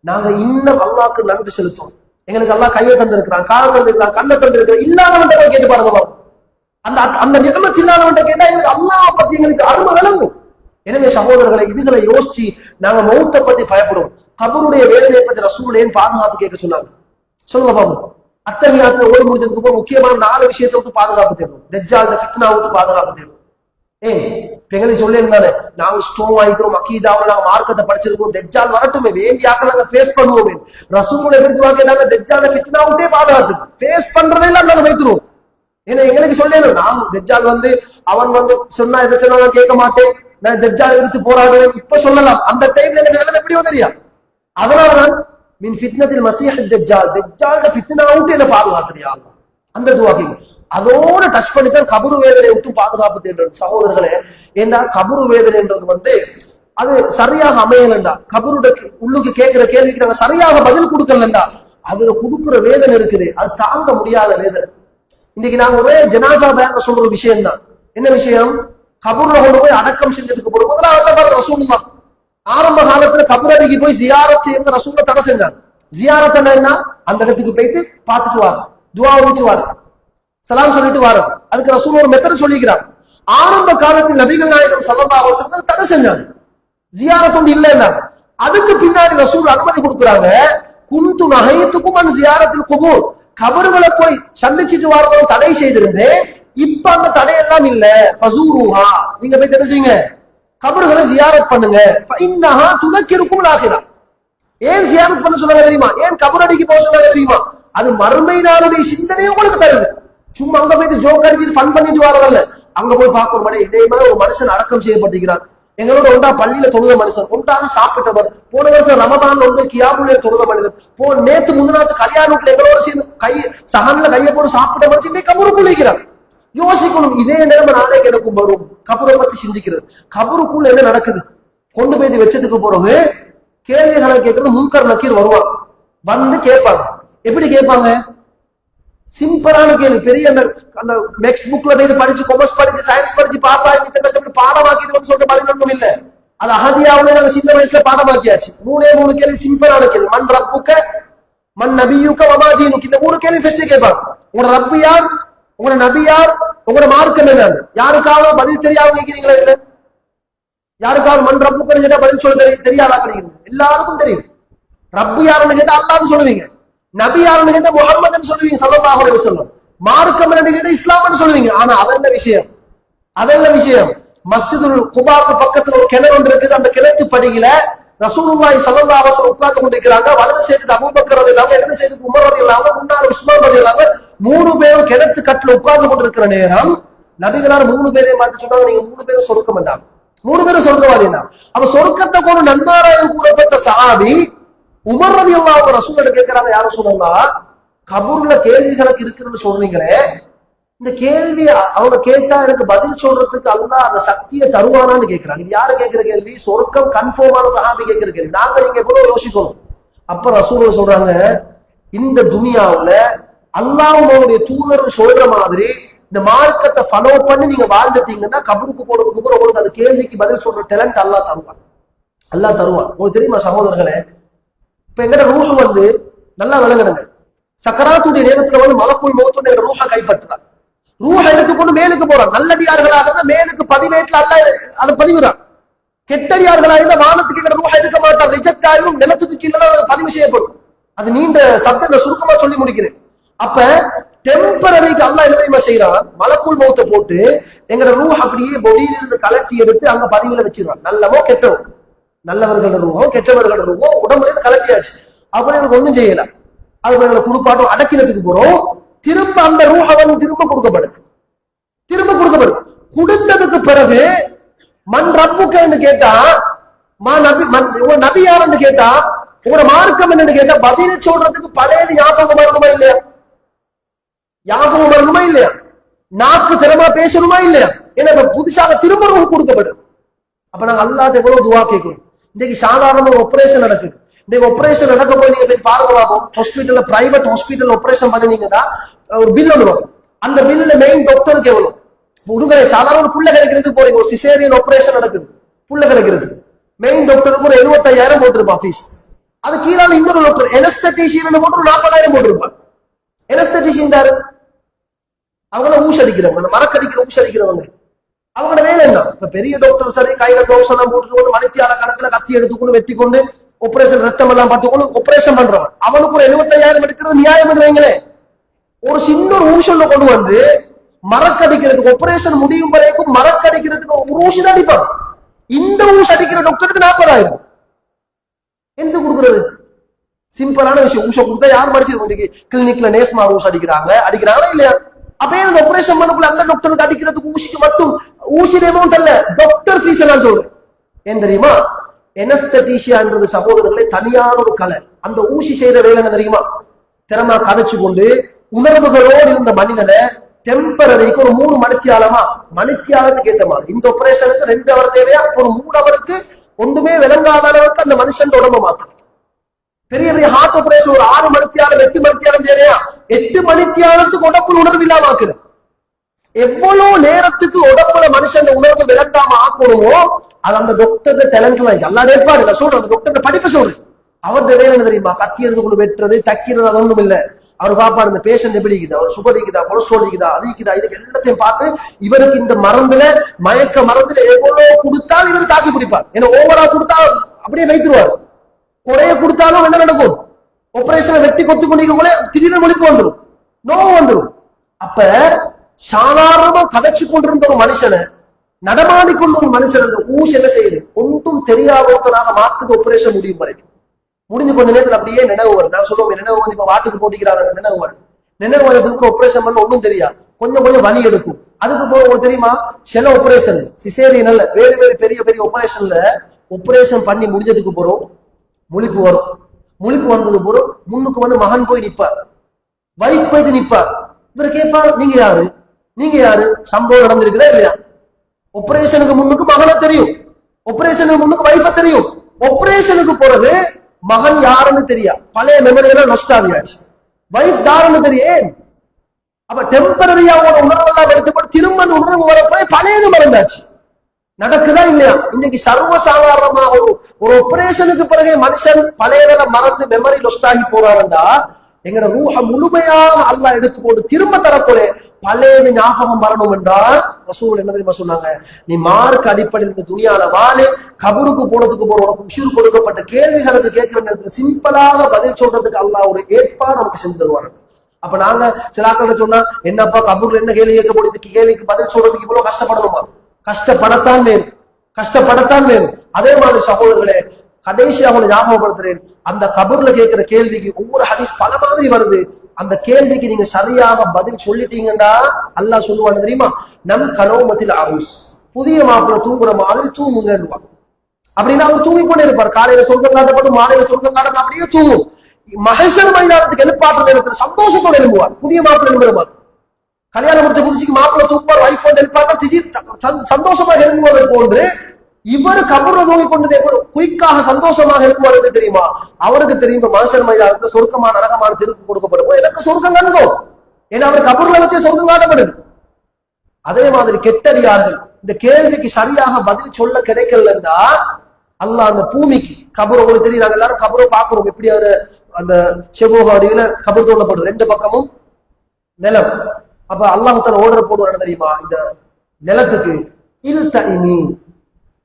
நாங்க இன்னும் அல்லாஹ்க்கு நன்றி செலுத்தோம். எங்களுக்கு அல்லாஹ் கையை தந்திருக்கிறான், காலம் தந்திருக்கிறான், கண்ணை தந்திருக்கிறான். இல்லாதவன் கேட்டு பாருங்க, அந்த நிகழ்ச்சி இல்லாதவன் கேட்டா எங்களுக்கு அல்லாஹ் பத்தி எங்களுக்கு அருமை விளங்கும். எனவே சகோதரர்களை, இதுகளை யோசிச்சு நாங்க மௌத்தை பத்தி பயப்படுவோம். கபருடைய வேதனையை பத்தி ரசூல் ஏன் பாதுகாப்பு கேட்க சொன்னாங்க சொல்லுங்க பாபு. அத்தகையாத்துல ஓடி முடிஞ்சதுக்கு அப்புறம் முக்கியமான 4 விஷயத்தை விட்டு பாதுகாப்பு தேடும். தஜ்ஜால் ஃபித்னா விட்டு பாதுகாப்பு தேடும். ஏன் பெங்களை சொல்லியிருந்தானே, நாங்க ஸ்ட்ராங் ஆகிக்கிறோம், அக்கீதாவில் நாங்க மார்க்கத்தை படிச்சிருக்கோம், தஜ்ஜால் வரட்டுமே, வேண்டியாக்க நாங்க ஃபேஸ் பண்ணுவோமே. ரசூலை எப்படி வாங்கினாங்க, தஜ்ஜால ஃபித்னா விட்டே பாதுகாத்து ஃபேஸ் பண்றதே எல்லாம் நாங்க வைத்துருவோம். ஏன்னா எங்களுக்கு சொல்லணும், நான் தஜ்ஜால் அவன் சொன்னா எதை சொன்னா நான் கேட்க மாட்டேன், நான் தஜ்ஜால் எடுத்து போராடுவேன், இப்ப சொல்லலாம். அந்த டைம்ல எனக்கு நிலைமை எப்படியோ தெரியா. அதனாலதான் மின் ஃபித்னத்தில் மஸீஹ் தஜ்ஜால், தஜ்ஜால ஃபித்னா விட்டு என்ன பாதுகாத்துறியா அந்த துவாக்கி. அதோட டச் பண்ணித்தான் கபரு வேதனை விட்டு பாதுகாப்பு தேடுறது சகோதரர்களே. ஏன்னா கபரு வேதனைன்றது அது சரியாக அமையலண்டா, கபருட உள்ளுக்கு கேட்கிற கேள்விக்கு நாங்க சரியாக பதில் கொடுக்கலண்டா, அதுல கொடுக்குற வேதனை இருக்குது, அது தாங்க முடியாத வேதனை. இன்னைக்கு நாங்க ஒரே ஜனாசா பேங்க சொல்ற விஷயம் தான். என்ன விஷயம்? கபூர்ல கொண்டு போய் அடக்கம் செஞ்சதுக்கு போது முதல்ல ரசூலுல்லாஹ் ஆரம்ப காலத்துல கபூரடிக்கு போய் ஜியாரத் செய்யறது ரசூலுல்லாஹ் தடை செஞ்சாங்க. ஜியாரத் என்ன? அந்த இடத்துக்கு போயிட்டு பார்த்துட்டு வாரு, துவா ஓதிட்டு வாரு, சலாம் சொல்லிட்டு வாரு. அதுக்கு ரசூல் ஒரு மெத்தட் சொல்லிக்கிறார். ஆரம்ப காலத்தில் நபிகள் நாயகம் ஸல்லல்லாஹு அலைஹி வஸல்லம் தடை செஞ்சாங்க, ஜியாரத் ஒன்று இல்லைன்னா. அதுக்கு பின்னாடி ரசூல் அனுமதி கொடுக்குறாங்க, குந்து நஹைத்துக்கும் அன் ஜியாரத்தில் குபூர், கபறுகளை போய் சந்திச்சுட்டு வரணும் தடை செய்திருந்தேன், இப்ப அந்த தடையெல்லாம் இல்ல. ஃபஸூருஹா, நீங்க போய் என்ன செய்யுங்க, கபறுகளை ஜியாரத் பண்ணுங்க. ஃபஇன்னஹா துதக்கிருக்கும் ஆகிரா. ஏன் ஜியாரத் பண்ண சொன்னாங்க தெரியுமா? ஏன் கபரடிக்கு போக சொன்னாங்க தெரியுமா? அது மறுமை நாளுடைய சிந்தனையும் உங்களுக்கு தருது. சும்மா அங்க போய் ஜோக் அடிச்சுட்டு ஃபன் பண்ணிட்டு வரல, அங்க போய் பார்க்க ஒரு ஒரு மனுஷன் அடக்கம் செய்யப்பட்டிருக்கிறான். எங்களோட ஒன்றா பள்ளியில தொழுத மனுஷன், ஒன்றாக சாப்பிட்டவர், போன வருஷம் ரமதான் கியாமுலே தொழுத மனிதன், நேத்து முந்தினாத்து கல்யாணத்துல எங்களோட சேர்ந்து சகன்ல கையை போட்டு சாப்பிட்ட மனுஷன் இன்னைக்கு கபருக்குள்ள இருக்கிறான். யோசிக்கணும், இதே நேரம் நானே கிடக்கும் வரும் கபரை பத்தி சிந்திக்கிறது. கபருக்குள்ள என்ன நடக்குது? கொண்டு போய் வச்சதுக்கு பிறகு கேள்விகளை கேட்கறது முன்கர் நக்கீர் வருவாங்க, வந்து கேட்பாங்க. எப்படி கேட்பாங்க? சிம்பிளான கேள்வி. பெரிய அந்த டெக்ஸ்ட் புக்ல போய் படிச்சு காமர்ஸ் படிச்சு சயின்ஸ் படிச்சு பாஸ் ஆகி பாடமாக்கிட்டு சொல்ற பதில் ஒன்றும் இல்ல. அது அஹதியாவுல நாங்க சின்ன வயசுல பாடமாக்கியாச்சு. 3 கேள்வி சிம்பிளான கேள்வி. மன் ரப்புக்க மன் நபியுக்க வமா தீனுக்க, இந்த 3 கேள்வி ஃபர்ஸ்ட் கேட்பாங்க. உங்களோட ரப்பு யார், உங்களோட நபி யார், உங்களோட மார்க்கம் என்ன? யாருக்காவது பதில் தெரியாம கேட்கிறீங்களா? இல்ல யாருக்காவது மன் ரப்புக்குன்னு கேட்டா பதில் சொல்ல தெரியாதா கிடைக்கிறீங்க? எல்லாருக்கும் தெரியும். ரப்பு யாருன்னு கேட்டா அல்லாஹ்னு சொல்லுவீங்க, நபி யாருன்னு கேட்டா முஹம்மதுன்னு சொல்லுவீங்க ஸல்லல்லாஹு அலைஹி வஸல்லம், மார்க்கம் என்ன கேட்டா இஸ்லாம்னு சொல்லுவீங்க. ஆனா அதென்ன விஷயம்? மஸ்ஜிதுல் குபாக்கு பக்கத்துல ஒரு கிணறு ஒன்று இருக்குது. அந்த கிணத்து படியில ரசூலுல்லாஹி ஸல்லல்லாஹு அலைஹி வஸல்லம் உட்கார்ந்து கொண்டிருக்கிறாங்க. வலது சைடுக்கு அபூபக்கர் ரலியல்லாஹு அன்ஹு, இடது சைடுக்கு உமர் ரலியல்லாஹு அன்ஹு, முன்னால உஸ்மான் ரலியல்லாஹு அன்ஹு, 3 பேரும் கிணத்து கட்டில உட்கார்ந்து கொண்டிருக்கிற நேரம் நபிகளார் 3 பேரையும் பார்த்து சொன்னாங்க, நீங்க 3 பேரும் சொர்க்கம் வேண்டாம், 3 பேரும் சொர்க்கவாதினா. அப்ப சொர்க்கத்தை கொண்டு நன்மாராயம் கூறப்பட்ட சஹாபி உமர் ரலியல்லாஹு அன்ஹு ரசூலுல்லாஹி கேட்கிறாங்க, யார சொல்லலாம், கபூர்ல கேள்விகளுக்கு இருக்குன்னு சொல்றீங்களே, இந்த கேள்வி அவங்க கேட்டா எனக்கு பதில் சொல்றதுக்கு அல்லாஹ் அந்த சக்தியை தருவானான்னு கேட்கிறாங்க. இது யாரு கேட்கிற கேள்வி? சொர்க்கம் கன்ஃபார்மான சஹாபி கேட்கிற கேள்வி. நாங்க நீங்க எவ்வளவு யோசிக்கணும். அப்ப ரசூலுல்லாஹி சொல்றாங்க, இந்த துனியாவுல அல்லாஹ்வுடைய தூதர் சொல்ற மாதிரி இந்த மார்க்கத்தை ஃபாலோ பண்ணி நீங்க வாழ்ந்துட்டீங்கன்னா கபருக்கு போறதுக்கு அப்புறம் உங்களுக்கு அந்த கேள்விக்கு பதில் சொல்ற டேலண்ட் அல்லாஹ் தருவான். அல்லாஹ் தருவான். உங்களுக்கு தெரியுமா சகோதரர்களே, இப்ப எங்கட ரூஹ் நல்லா விளங்குறங்க, சக்கராத்துடைய நேரத்துல மலக்குள் மௌத் எங்க ரூஹ கைப்பற்றுறான். ரூஹ எடுத்துக்கொண்டு மேலுக்கு போறான். நல்லடியார்களாக இருந்தா மேலுக்கு 18 அல்ல அதை பதிவுறான். கெட்டடியார்களாக இருந்தா வானத்துக்கு எங்க ரூஹ எடுக்க மாட்டான். ரிஜெக்ட் ஆகும், நிலத்துக்கு கீழே தான் பதிவு செய்யப்படும். அது நீண்ட சப்தத்தை சுருக்கமா சொல்லி முடிக்கிறேன். அப்ப டெம்பரரிக்கு அல்லாஹ் என்ன தெரியுமா செய்யறான், மலக்குள் மௌத்தை போட்டு எங்கட ரூஹ் அப்படியே பொடியில இருந்து கலட்டி எடுத்து அங்க பதிவுல வச்சிருவான். நல்லவோ கெட்டவோ, நல்லவர்களோட ரூஹோ கெட்டவர்களோட ரூஹோ உடம்புல இருந்து கலட்டியாச்சு. அப்புறம் எனக்கு ஒண்ணும் செய்யல, அது குடுப்பாட்டம் அடக்கினதுக்கு போறோம். திரும்ப அந்த ரூஹ திரும்ப கொடுக்கப்படுது. கொடுத்ததுக்கு பிறகு மண் ரப்புன்னு கேட்டா, நபி யாருன்னு கேட்டா, உங்களோட மார்க்கம் என்னன்னு கேட்டா, பதில் சொல்றதுக்கு பழைய ஞாபகம் வரணுமா இல்லையா? ஞாபகம் வரணுமா இல்லையா? நாக்கு திறமா பேசணுமா இல்லையா? ஏன்னா புதுசாக திரும்ப ரூஹ் கொடுக்கப்படுது. அப்ப நாங்க அல்லாஹ்ட்ட எவ்வளவு துவா கேட்கணும். இன்னைக்கு சாதாரண ஒரு ஆபரேஷன் நடக்குது. இன்னைக்கு ஆபரேஷன் நடக்க போய் நீங்க போய் பாருங்க பாப்போம். ஹாஸ்பிட்டல்ல, பிரைவேட் ஹாஸ்பிட்டல் ஆபரேஷன் பண்ணினீங்கன்னா ஒரு பில் ஒன்று வரும். அந்த பில்லுல மெயின் டாக்டருக்கு எவ்வளவு? உடுகலை சாதாரண ஒரு புள்ள கிடைக்கிறதுக்கு போறீங்க, ஒரு சிசேரியன் ஆபரேஷன் நடக்குது, புள்ள கிடைக்கிறதுக்கு மெயின் டாக்டருக்கு ஒரு 75,000 போட்டிருப்பான் ஃபீஸ். அது கீழே இன்னொரு டாக்டர் எனஸ்தட்டிஷியன் போட்டு ஒரு 40,000 போட்டிருப்பான். எனஸ்தட்டிஷியன் யாரு? அவங்க ஊசி அடிக்கிறவங்க, அந்த மரக்கடிக்கிற ஊசி அடிக்கிறவங்க. அவங்களோட வேலை என்ன? இப்ப பெரிய டாக்டர் சரி கையில கிளவுஸ் எல்லாம் போட்டுட்டு வந்து மணித்தியால கணக்குல கத்தி எடுத்துக்கொண்டு வெட்டி கொண்டு ஆபரேஷன் ரத்தம் எல்லாம் பார்த்துக்கொண்டு ஆபரேஷன் பண்றவன் அவனுக்கு ஒரு 75,000 எடுக்கிறது நியாயம் என்று வைங்களே. ஒரு சின்ன ஒரு ஊசல்ல கொண்டு வந்து மரக்கடிக்கிறதுக்கு ஆபரேஷன் முடியும் வரைக்கும் மரக்கடிக்கிறதுக்கு ஒரு ஊசி தான் அடிப்பான். இந்த ஊசி அடிக்கிற டாக்டருக்கு 40,000 எந்த கொடுக்குறது? சிம்பிளான விஷயம். ஊச கொடுத்தா யார் படிச்சிருக்கோம்? கிளினிக்ல நேஸ்மா ஊசி அடிக்கிறாங்களா இல்லையா? அப்ப எனக்கு ஆபரேஷன் பண்ணக்குள்ள அந்த டாக்டருக்கு அடிக்கிறதுக்கு ஊசிக்கு மட்டும் ஊசி அமௌண்ட் அல்ல, டாக்டர் ஃபீஸ் எல்லாம் சொல்றேன். ஏன் தெரியுமா? எனஸ்தீசியான்றது சகோதரர்களே தனியான ஒரு கலை. அந்த ஊசி செய்யற வேலை என்ன தெரியுமா? திறமா கதைச்சு கொண்டு உணர்வுகளோடு இருந்த மனிதனை டெம்பரரிக்கு ஒரு 3 மணித்தியாலத்துக்கு ஏற்ற மாதிரி இந்த ஆபரேஷனுக்கு 2 அவர் தேவையா, ஒரு 3 அவருக்கு ஒன்றுமே விளங்காத அளவுக்கு அந்த மனுஷன் உடம்ப மாத்தணும். பெரிய பெரிய ஹார்ட் ஆபரேஷன் ஒரு 6 மணித்தியாலம் 8 மணித்தியாலம் தேவையா, 8 மணித்தியாலத்துக்கு உடம்புல உணர்வு இல்லாம ஆக்குது. எவ்வளவு நேரத்துக்கு உடம்புல மனுஷன் உணர்வு விளங்காம ஆக்கணுமோ அது அந்த டாக்டர் டேலண்ட் எல்லாம் எல்லாம் நேர்ப்பாரு. நான் சொல்றேன், அந்த டாக்டர் படிப்பு சொல்றேன். அவருடைய வேலை என்ன தெரியுமா? கத்தி எடுத்துக்கொண்டு வெட்டுறது, தைக்கிறது, அது ஒண்ணும் இல்ல. அவர் பாப்பாரு இந்த பேஷண்ட் எப்படி இருக்குதா, அவர் சுகர் இருக்குதா, கொலஸ்ட்ரால் இருக்குதா, அது இருக்குதா, இதுக்கு எல்லாத்தையும் பார்த்து இவருக்கு இந்த மருந்துல மயக்க மருந்துல எவ்வளவு கொடுத்தாலும் இவரு தாக்கி பிடிப்பார். ஏன்னா ஓவரா கொடுத்தா அப்படியே வைத்துருவாரு. குறைய கொடுத்தாலும் என்ன நடக்கும்? ஆபரேஷனை வெட்டி கொத்து கொண்டிருக்கோங்களே திடீர்னு மொழிப்பு வந்துடும், நோவு வந்துடும். அப்ப சாதாரணமா கதைச்சு கொண்டிருந்த ஒரு மனுஷனை, நடமாடிக்கொண்ட ஒரு மனுஷன் அந்த ஊசி என்ன செய்யுது? ஒன்றும் தெரியாதவர்களாக மாற்றுது. ஆபரேஷன் முடியும் வரைக்கும் முடிஞ்சு கொஞ்ச நேரத்தில் அப்படியே நினைவு வருது. நான் சொல்லுவோம் நினைவு வந்து இப்ப வாட்டுக்கு போட்டிக்கிறாங்க, நினைவு வருது. நினைவு வரதுக்கு ஆபரேஷன் பண்ண ஒன்றும் தெரியாது, கொஞ்சம் வலி எடுக்கும். அதுக்கு போக தெரியுமா, சில ஆபரேஷன் சிசேரியன் அல்ல, வேறு வேறு பெரிய பெரிய ஆபரேஷன்ல ஆபரேஷன் பண்ணி முடிஞ்சதுக்கு போறோம் முழிப்பு வரும். முழிப்பு வந்தது போறோம் முன்னுக்கு வந்து மகன் போய் நிற்பார், வைஃப் போய் நிற்பார். இவர் கேட்பார், நீங்க யாரு, நீங்க யாரு? சம்பவம் நடந்திருக்குதா இல்லையா? ஆபரேஷனுக்கு முன்னுக்கு மகனை தெரியும், ஆபரேஷனுக்கு முன்னுக்கு வைஃப தெரியும். ஆபரேஷனுக்கு போறது மகன் யாருன்னு தெரியா, பழைய மெமரி எல்லாம் நஷ்ட ஆகியாச்சு. வைஃப் யாருன்னு தெரியும். அப்ப டெம்பரரியா ஒரு உணர்வு எல்லாம் எடுத்துப்பட்டு திரும்ப அந்த உணர்வு வரப்போய் பழையது மறந்தாச்சு. நடக்குதா இல்லையா? இன்னைக்கு சர்வசாதாரணமாக ஒரு ஆபரேஷனுக்கு பிறகு மனுஷன் பழையதெல்லாம் மறந்து மெமரி லொஸ்ட் ஆகி போறாருண்டா, எங்களோட ரூஹ முழுமையாக அல்லாஹ் எடுத்துக்கொண்டு திரும்ப தரப்போல பழையது ஞாபகம் வரணும் என்றால் ரசூல் என்ன தெரியுமா சொன்னாங்க? நீ மார்க் அடிப்படையில் இந்த துணியால வாழு, கபருக்கு போனதுக்கு போற உனக்கு உஷூர் கொடுக்கப்பட்ட கேள்விகளுக்கு கேட்கிற நேரத்துல சிம்பிளாக பதில் சொல்றதுக்கு அல்லாஹ் ஒரு ஏற்பாடு நமக்கு செஞ்சு தருவாங்க. அப்ப நாங்க சில ஆட்கள் சொன்னா, என்னப்பா கபூர்ல என்ன கேள்வி கேட்க முடியுது, கேள்விக்கு பதில் சொல்றதுக்கு இவ்வளவு கஷ்டப்படணுமா? கஷ்டப்படத்தான் வேணும், கஷ்டப்படத்தான் வேணும். அதே மாதிரி சகோதரர்களே, கடைசியாக அவங்களை ஞாபகப்படுத்துறேன். அந்த கபர்ல கேட்கிற கேள்விக்கு ஒவ்வொரு ஹதீஸ் பல மாதிரி வருது. அந்த கேள்விக்கு நீங்க சரியாக பதில் சொல்லிட்டீங்கன்னா அல்லாஹ் சொல்லுவான்னு தெரியுமா? நம் கனோமத்தில் அரூஸ், புதிய மாப்பிள்ள தூங்குற மாதிரி தூங்குங்க. அப்படின்னா அவர் தூங்கி கொண்டே இருப்பார். காலையில சொர்க்கம் காட்டப்படும், மாலையில சொர்க்கம் காட்டப்படும், அப்படியே தூங்கும். மகேஸ்வர மைதானத்துக்கு எழுப்பாற்ற நேரத்தில் சந்தோஷத்தோடு எழும்புவார். புதிய மாப்பிள்ள எழும்புற மாதிரி கல்யாணம் முடிச்ச புதுசுக்கு மாப்பிள்ள தூக்குவார், வைஃப் வந்து எழுப்பாட்டா திடீர் சந்தோஷமாக எழும்புவதை போன்று இவர் கபூர்ல தூங்கி கொண்டதே குயிக்காக சந்தோஷமாக எழுப்புவாரு தெரியுமா? அவருக்கு தெரியும் மகேஸ்வர மைதானத்துக்கு சொர்க்கமான நரகமான தீர்ப்பு கொடுக்கப்படும். எனக்கு சொர்க்கம் கண்ணும், ஏன்னா அவர் கபூர்ல வச்சே சொர்க்கம் காட்டப்படுது. அதே மாதிரி கெட்டடியார்கள் இந்த கேள்விக்கு சரியாக பதில் சொல்ல கிடைக்கலன்னா அல்லாஹ் அந்த பூமிக்கு கபூர், உங்களுக்கு தெரியும், நாங்க எல்லாரும் கபூரை பாக்குறோம். எப்படி அந்த செவ்வாடியில கபூர் தோண்டப்படுது, ரெண்டு பக்கமும் நிலம். அப்ப அல்லாஹ் தஆலா ஆர்டர் போடுவார் தெரியுமா? இந்த நிலத்துக்கு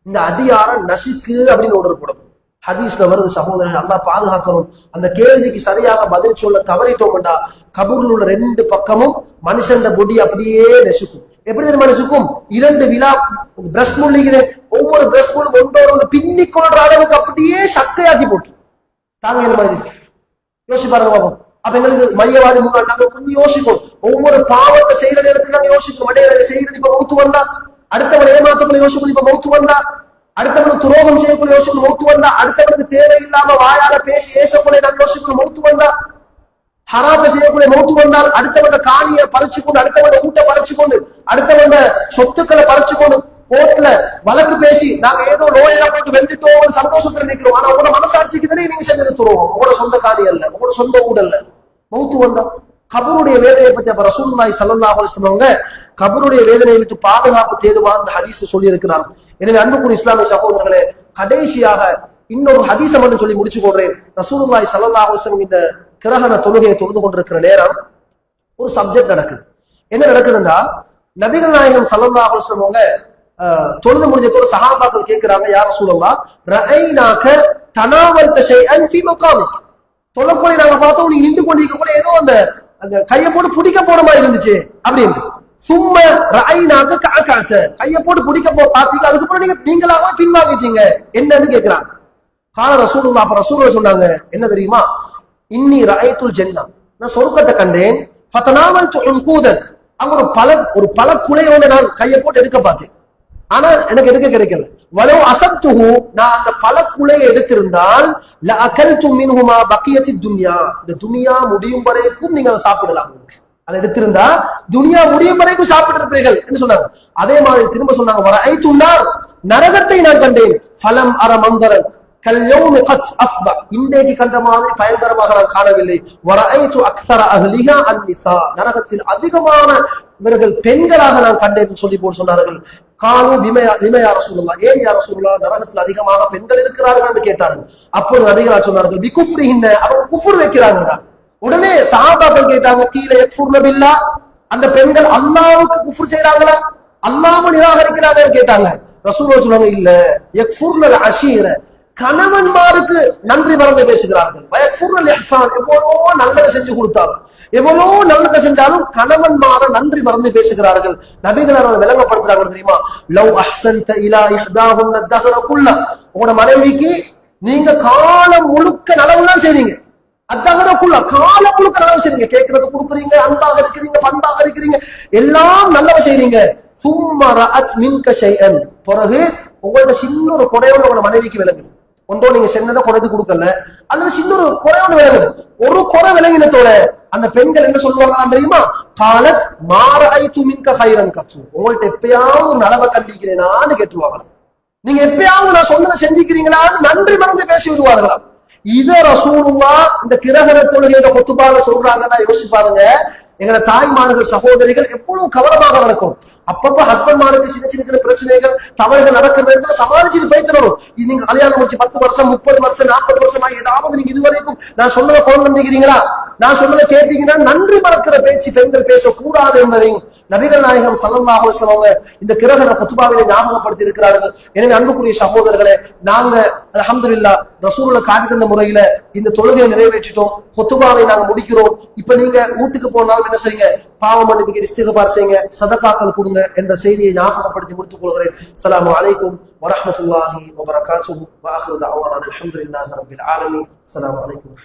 இந்த அடியார நசுக்கு அப்படின்னு ஆர்டர் போடும். ஹதீஸ்ல வருது சகோதரர்கள், அல்லாஹ் பாதுகாக்கணும். அந்த கேள்விக்கு சரியாக பதில் சொல்ல தவறிட்டோம்டா கபூர்ல உள்ள ரெண்டு பக்கமும் மனுஷன் பொடி அப்படியே நெசுக்கும். எப்படி தெரியுமா நெசுக்கும்? 2 விழா பிரஷ் முள்ளிக்குது, ஒவ்வொரு பிரஷ் முள்ளும் ஒன்றோடு பின்னி கொள்ற அளவுக்கு அப்படியே சக்கையாக்கி போட்டு தாங்க இந்த மாதிரி யோசிச்சு பாருங்க பாப்போம். அப்ப எங்களுக்கு மையவாதி முன்னாடி நாங்க கொஞ்சம் யோசிக்கும். ஒவ்வொரு பாவத்தை செய்யற நேரத்தில் நாங்க யோசிக்கும். இடையில செய்யறது இப்ப மௌத்து வந்தா, அடுத்தவனை ஏமாத்தக்குள்ள யோசிக்கணும் இப்ப மௌத்து வந்தா, அடுத்தவனுக்கு துரோகம் செய்யக்கூடிய யோசிக்கணும் மௌத்து வந்தா, அடுத்தவனுக்கு தேவையில்லாம வாயால பேசி ஏசக்கூடிய நாங்க யோசிக்கணும் மௌத்து வந்தா, ஹராம செய்யக்கூடிய மௌத்து வந்தால் அடுத்தவன காணியை பறிச்சு கொண்டு, அடுத்தவன ஊட்ட பறிச்சு கொண்டு, அடுத்தவன சொத்துக்களை பறிச்சு கொண்டு கோர்ட்ல வழக்கு பேசி நாங்க ஏதோ நோயில போட்டு வெண்டுட்டோம் ஒரு சந்தோஷத்துல நிக்கிறோம். ஆனா உங்களோட மனசாட்சிக்கு தெரியும் நீங்க செஞ்சது துரோகம், உங்களோட சொந்த காணி அல்ல, உங்களோட சொந்த ஊடு அல்ல. மௌத்து வந்தா கபருடைய வேதனையை பத்தி அப்ப ரசூலுல்லாஹி ஸல்லல்லாஹு அலைஹி வஸல்லம் கபருடைய வேதனையை விட்டு பாதுகாப்பு தேடுவார் அந்த ஹதீஸ் சொல்லி இருக்கிறார். எனவே அன்புக்குரிய இஸ்லாமிய சகோதரர்களே, கடைசியாக இன்னொரு ஹதீஸை மட்டும் சொல்லி முடிச்சு கொள்றேன். ரசூலுல்லாஹி ஸல்லல்லாஹு அலைஹி வஸல்லம் இந்த கிரகண தொழுகையை தொழுது கொண்டிருக்கிற நேரம் ஒரு சப்ஜெக்ட் நடக்குது. என்ன நடக்குதுன்னா, நபிகள் நாயகம் ஸல்லல்லாஹு அலைஹி வஸல்லம் தொழுது முடிஞ்சதோட சஹாபாக்கள் கேட்கிறாங்க, யா ரசூலல்லாஹ் ரஅய்னாக தனாவல்த ஷைஅன் ஃபீ மகாமிக், தொழப்போய் நாங்க பார்த்தோம் நீங்க நின்று கொண்டிருக்க கூட ஏதோ அந்த கையை போட்டு பிடிக்க போற மாதிரி இருந்துச்சு அப்படின்னு. சும்மா ரஅய்னாக கஅகஅத, கையை போட்டு பிடிக்க பாத்தீங்க, அதுக்கப்புறம் நீங்களாவே பின்வாங்கிட்டீங்க, என்னன்னு கேட்கிறாங்க. கால ரசூலுல்லாஹ், அப்ப ரசூலுல்லாஹ் சொன்னாங்க என்ன தெரியுமா? இன்னி ரஅய்துல் ஜன்னah, நான் சொர்க்கத்தை கண்டேன். ஃபதனாவல்து உன்கூதன், அங்க ஒரு பல குலையோட நான் கையை போட்டு எடுக்க பார்த்தேன், ஆனா எனக்கு எடுக்க கிடைக்கல. வலவு அசப்துஹு, நான் அந்த பல குலையை எடுத்திருந்தால் லஅகல்து மின்ஹுமா பக்கியத்தி துன்யா, இந்த துனியா முடியும் வரைக்கும் நீங்க அதை சாப்பிடலாம். அதை எடுத்திருந்தா துனியா முடியும் வரைக்கும் சாப்பிட்டு இருப்பீர்கள் என்று சொன்னாங்க. அதே மாதிரி திரும்ப சொன்னாங்க, வரஐதுன்னார், நரகத்தை நான் கண்டேன். ஃபலம் அர மந்தரன் கல்யௌமி கத் அஃபா, இன்றைக்கு கண்ட மாதிரி பயங்கரமாக நான் காணவில்லை. வரஐது அக்ஸர அஹ்லிஹா அன்னிஸா, நரகத்தில் அதிகமான இவர்கள் பெண்களாக நான் கண்டேன் சொல்லி போட்டு சொன்னார்கள். காலு லிமையா ரசூலுல்லாஹ், ஏன் யா ரசூலுல்லாஹ் நரகத்தில் அதிகமாக பெண்கள் இருக்கிறார்கள் என்று கேட்டார்கள். அப்போது நபிகள் சொன்னார்கள், பிகுஃப்ரிஹின்ன, அவங்க குஃப்ர் வைக்கிறாங்க. உடனே சஹாபாக்கள் கேட்டாங்க, கீழ யக்ஃபுர்ன பில்லாஹ், அந்த பெண்கள் அல்லாஹ்வுக்கு குஃப்ர் செய்றாங்களா, அல்லாஹ்வை நிராகரிக்கிறாங்கன்னு கேட்டாங்க. ரசூலுல்லாஹ் சொன்னாங்க, இல்ல, யக்ஃபுர்னல் அஷீர, கணவன்மாருக்கு நன்றி மறந்து பேசுகிறார்கள். வயக்ஃபுர்னல் இஹ்சான், எவ்வளவோ நல்லதை செஞ்சு கொடுத்தாங்க, எவ்வளவு நல்லதை செஞ்சாலும் கணவன்மார நன்றி மறந்து பேசுகிறார்கள். நபிகள் அதை விளங்கப்படுத்துறாங்க தெரியுமா? லவ் அஹ்சன்த இலா இஹ்தாஹுன்ன தஹர குல்ல, உங்களோட மனைவிக்கு நீங்க காலம் முழுக்க நலவுதான் செய்றீங்க. அத்தகரக்குள்ள காலம் முழுக்க நலவு செய்றீங்க, கேட்கறது கொடுக்குறீங்க, அன்பாக இருக்கிறீங்க, பண்பாக இருக்கிறீங்க, எல்லாம் நல்லவ செய்றீங்க. சும்மா ரஅத் மின்க ஷைஅன், பிறகு உங்களோட சின்ன ஒரு குறையோட உங்களோட மனைவிக்கு விளங்குது. ஒன்றோ நீங்க சென்னதை குறைத்து கொடுக்கல, அல்லது சின்ன ஒரு குறையோட விளங்குது. ஒரு குறை விளங்கினத்தோட அந்த பெண்கள் என்ன சொல்லுவாங்க தெரியுமா? காலத் மாரஐது மின்க கைரன் கத்து, உங்கள்ட்ட எப்பயாவது நலவை கண்டிக்கிறேனான்னு கேட்டுருவாங்களா, நீங்க எப்பயாவது நான் சொன்னதை செஞ்சுக்கிறீங்களா, நன்றி மறந்து பேசி விடுவார்களாம். இத ரசூலுல்லாஹ் இந்த கிரகண தொழுகையில குத்துபால சொல்றாங்கன்னா யோசிச்சு பாருங்க. எங்களோட தாய்மார்கள் சகோதரிகள் எவ்வளவு கவனமாக நடக்கும். அப்பப்ப ஹஸ்பண்ட்மாருக்கு சின்ன சின்ன பிரச்சனைகள் தவறுகள் நடக்கிறது சமாளிச்சுட்டு போய்த்தரணும். இது நீங்க கல்யாணம் முடிச்சு 10 வருஷம் 30 வருஷம் 40 வருஷமா ஏதாவது நீங்க இதுவரைக்கும் நான் சொன்னதை கொண்டு வந்திருக்கிறீங்களா, நான் சொன்னதை கேட்பீங்கன்னா நன்றி மறக்கிற பேச்சு பெண்கள் பேசக்கூடாது என்பதையும் நபிகள் நாயகம் ஸல்லல்லாஹு அலைஹி வஸல்லம் இந்த கிரகண குத்பாவிலே ஞாபகப்படுத்தி இருக்கிறார்கள். எனவே அன்புக்குரிய சகோதரர்களே, நாங்க அல்ஹம்துலில்லாஹ் ரசூலுல்லாஹ் காட்டி தந்த முறையில இந்த தொழுகையை நிறைவேற்றிட்டோம், குத்பாவை நாங்க முடிக்கிறோம். இப்ப நீங்க வீட்டுக்கு போனாலும் என்ன செய்யுங்க, பாவ மன்னிப்புக்கு இஸ்திக்பார் செய்யுங்க, சதகாக்கள் கொடுங்க என்ற செய்தியை ஞாபகப்படுத்தி முடித்துக் கொள்கிறேன். அஸ்ஸலாமு அலைக்கும் வரஹ்மத்துல்லாஹி வபரகாத்துஹு வ ஆகிரு தஅவானா அல்ஹம்துலில்லாஹி ரப்பில் ஆலமீன். அஸ்ஸலாமு அலைக்கும்.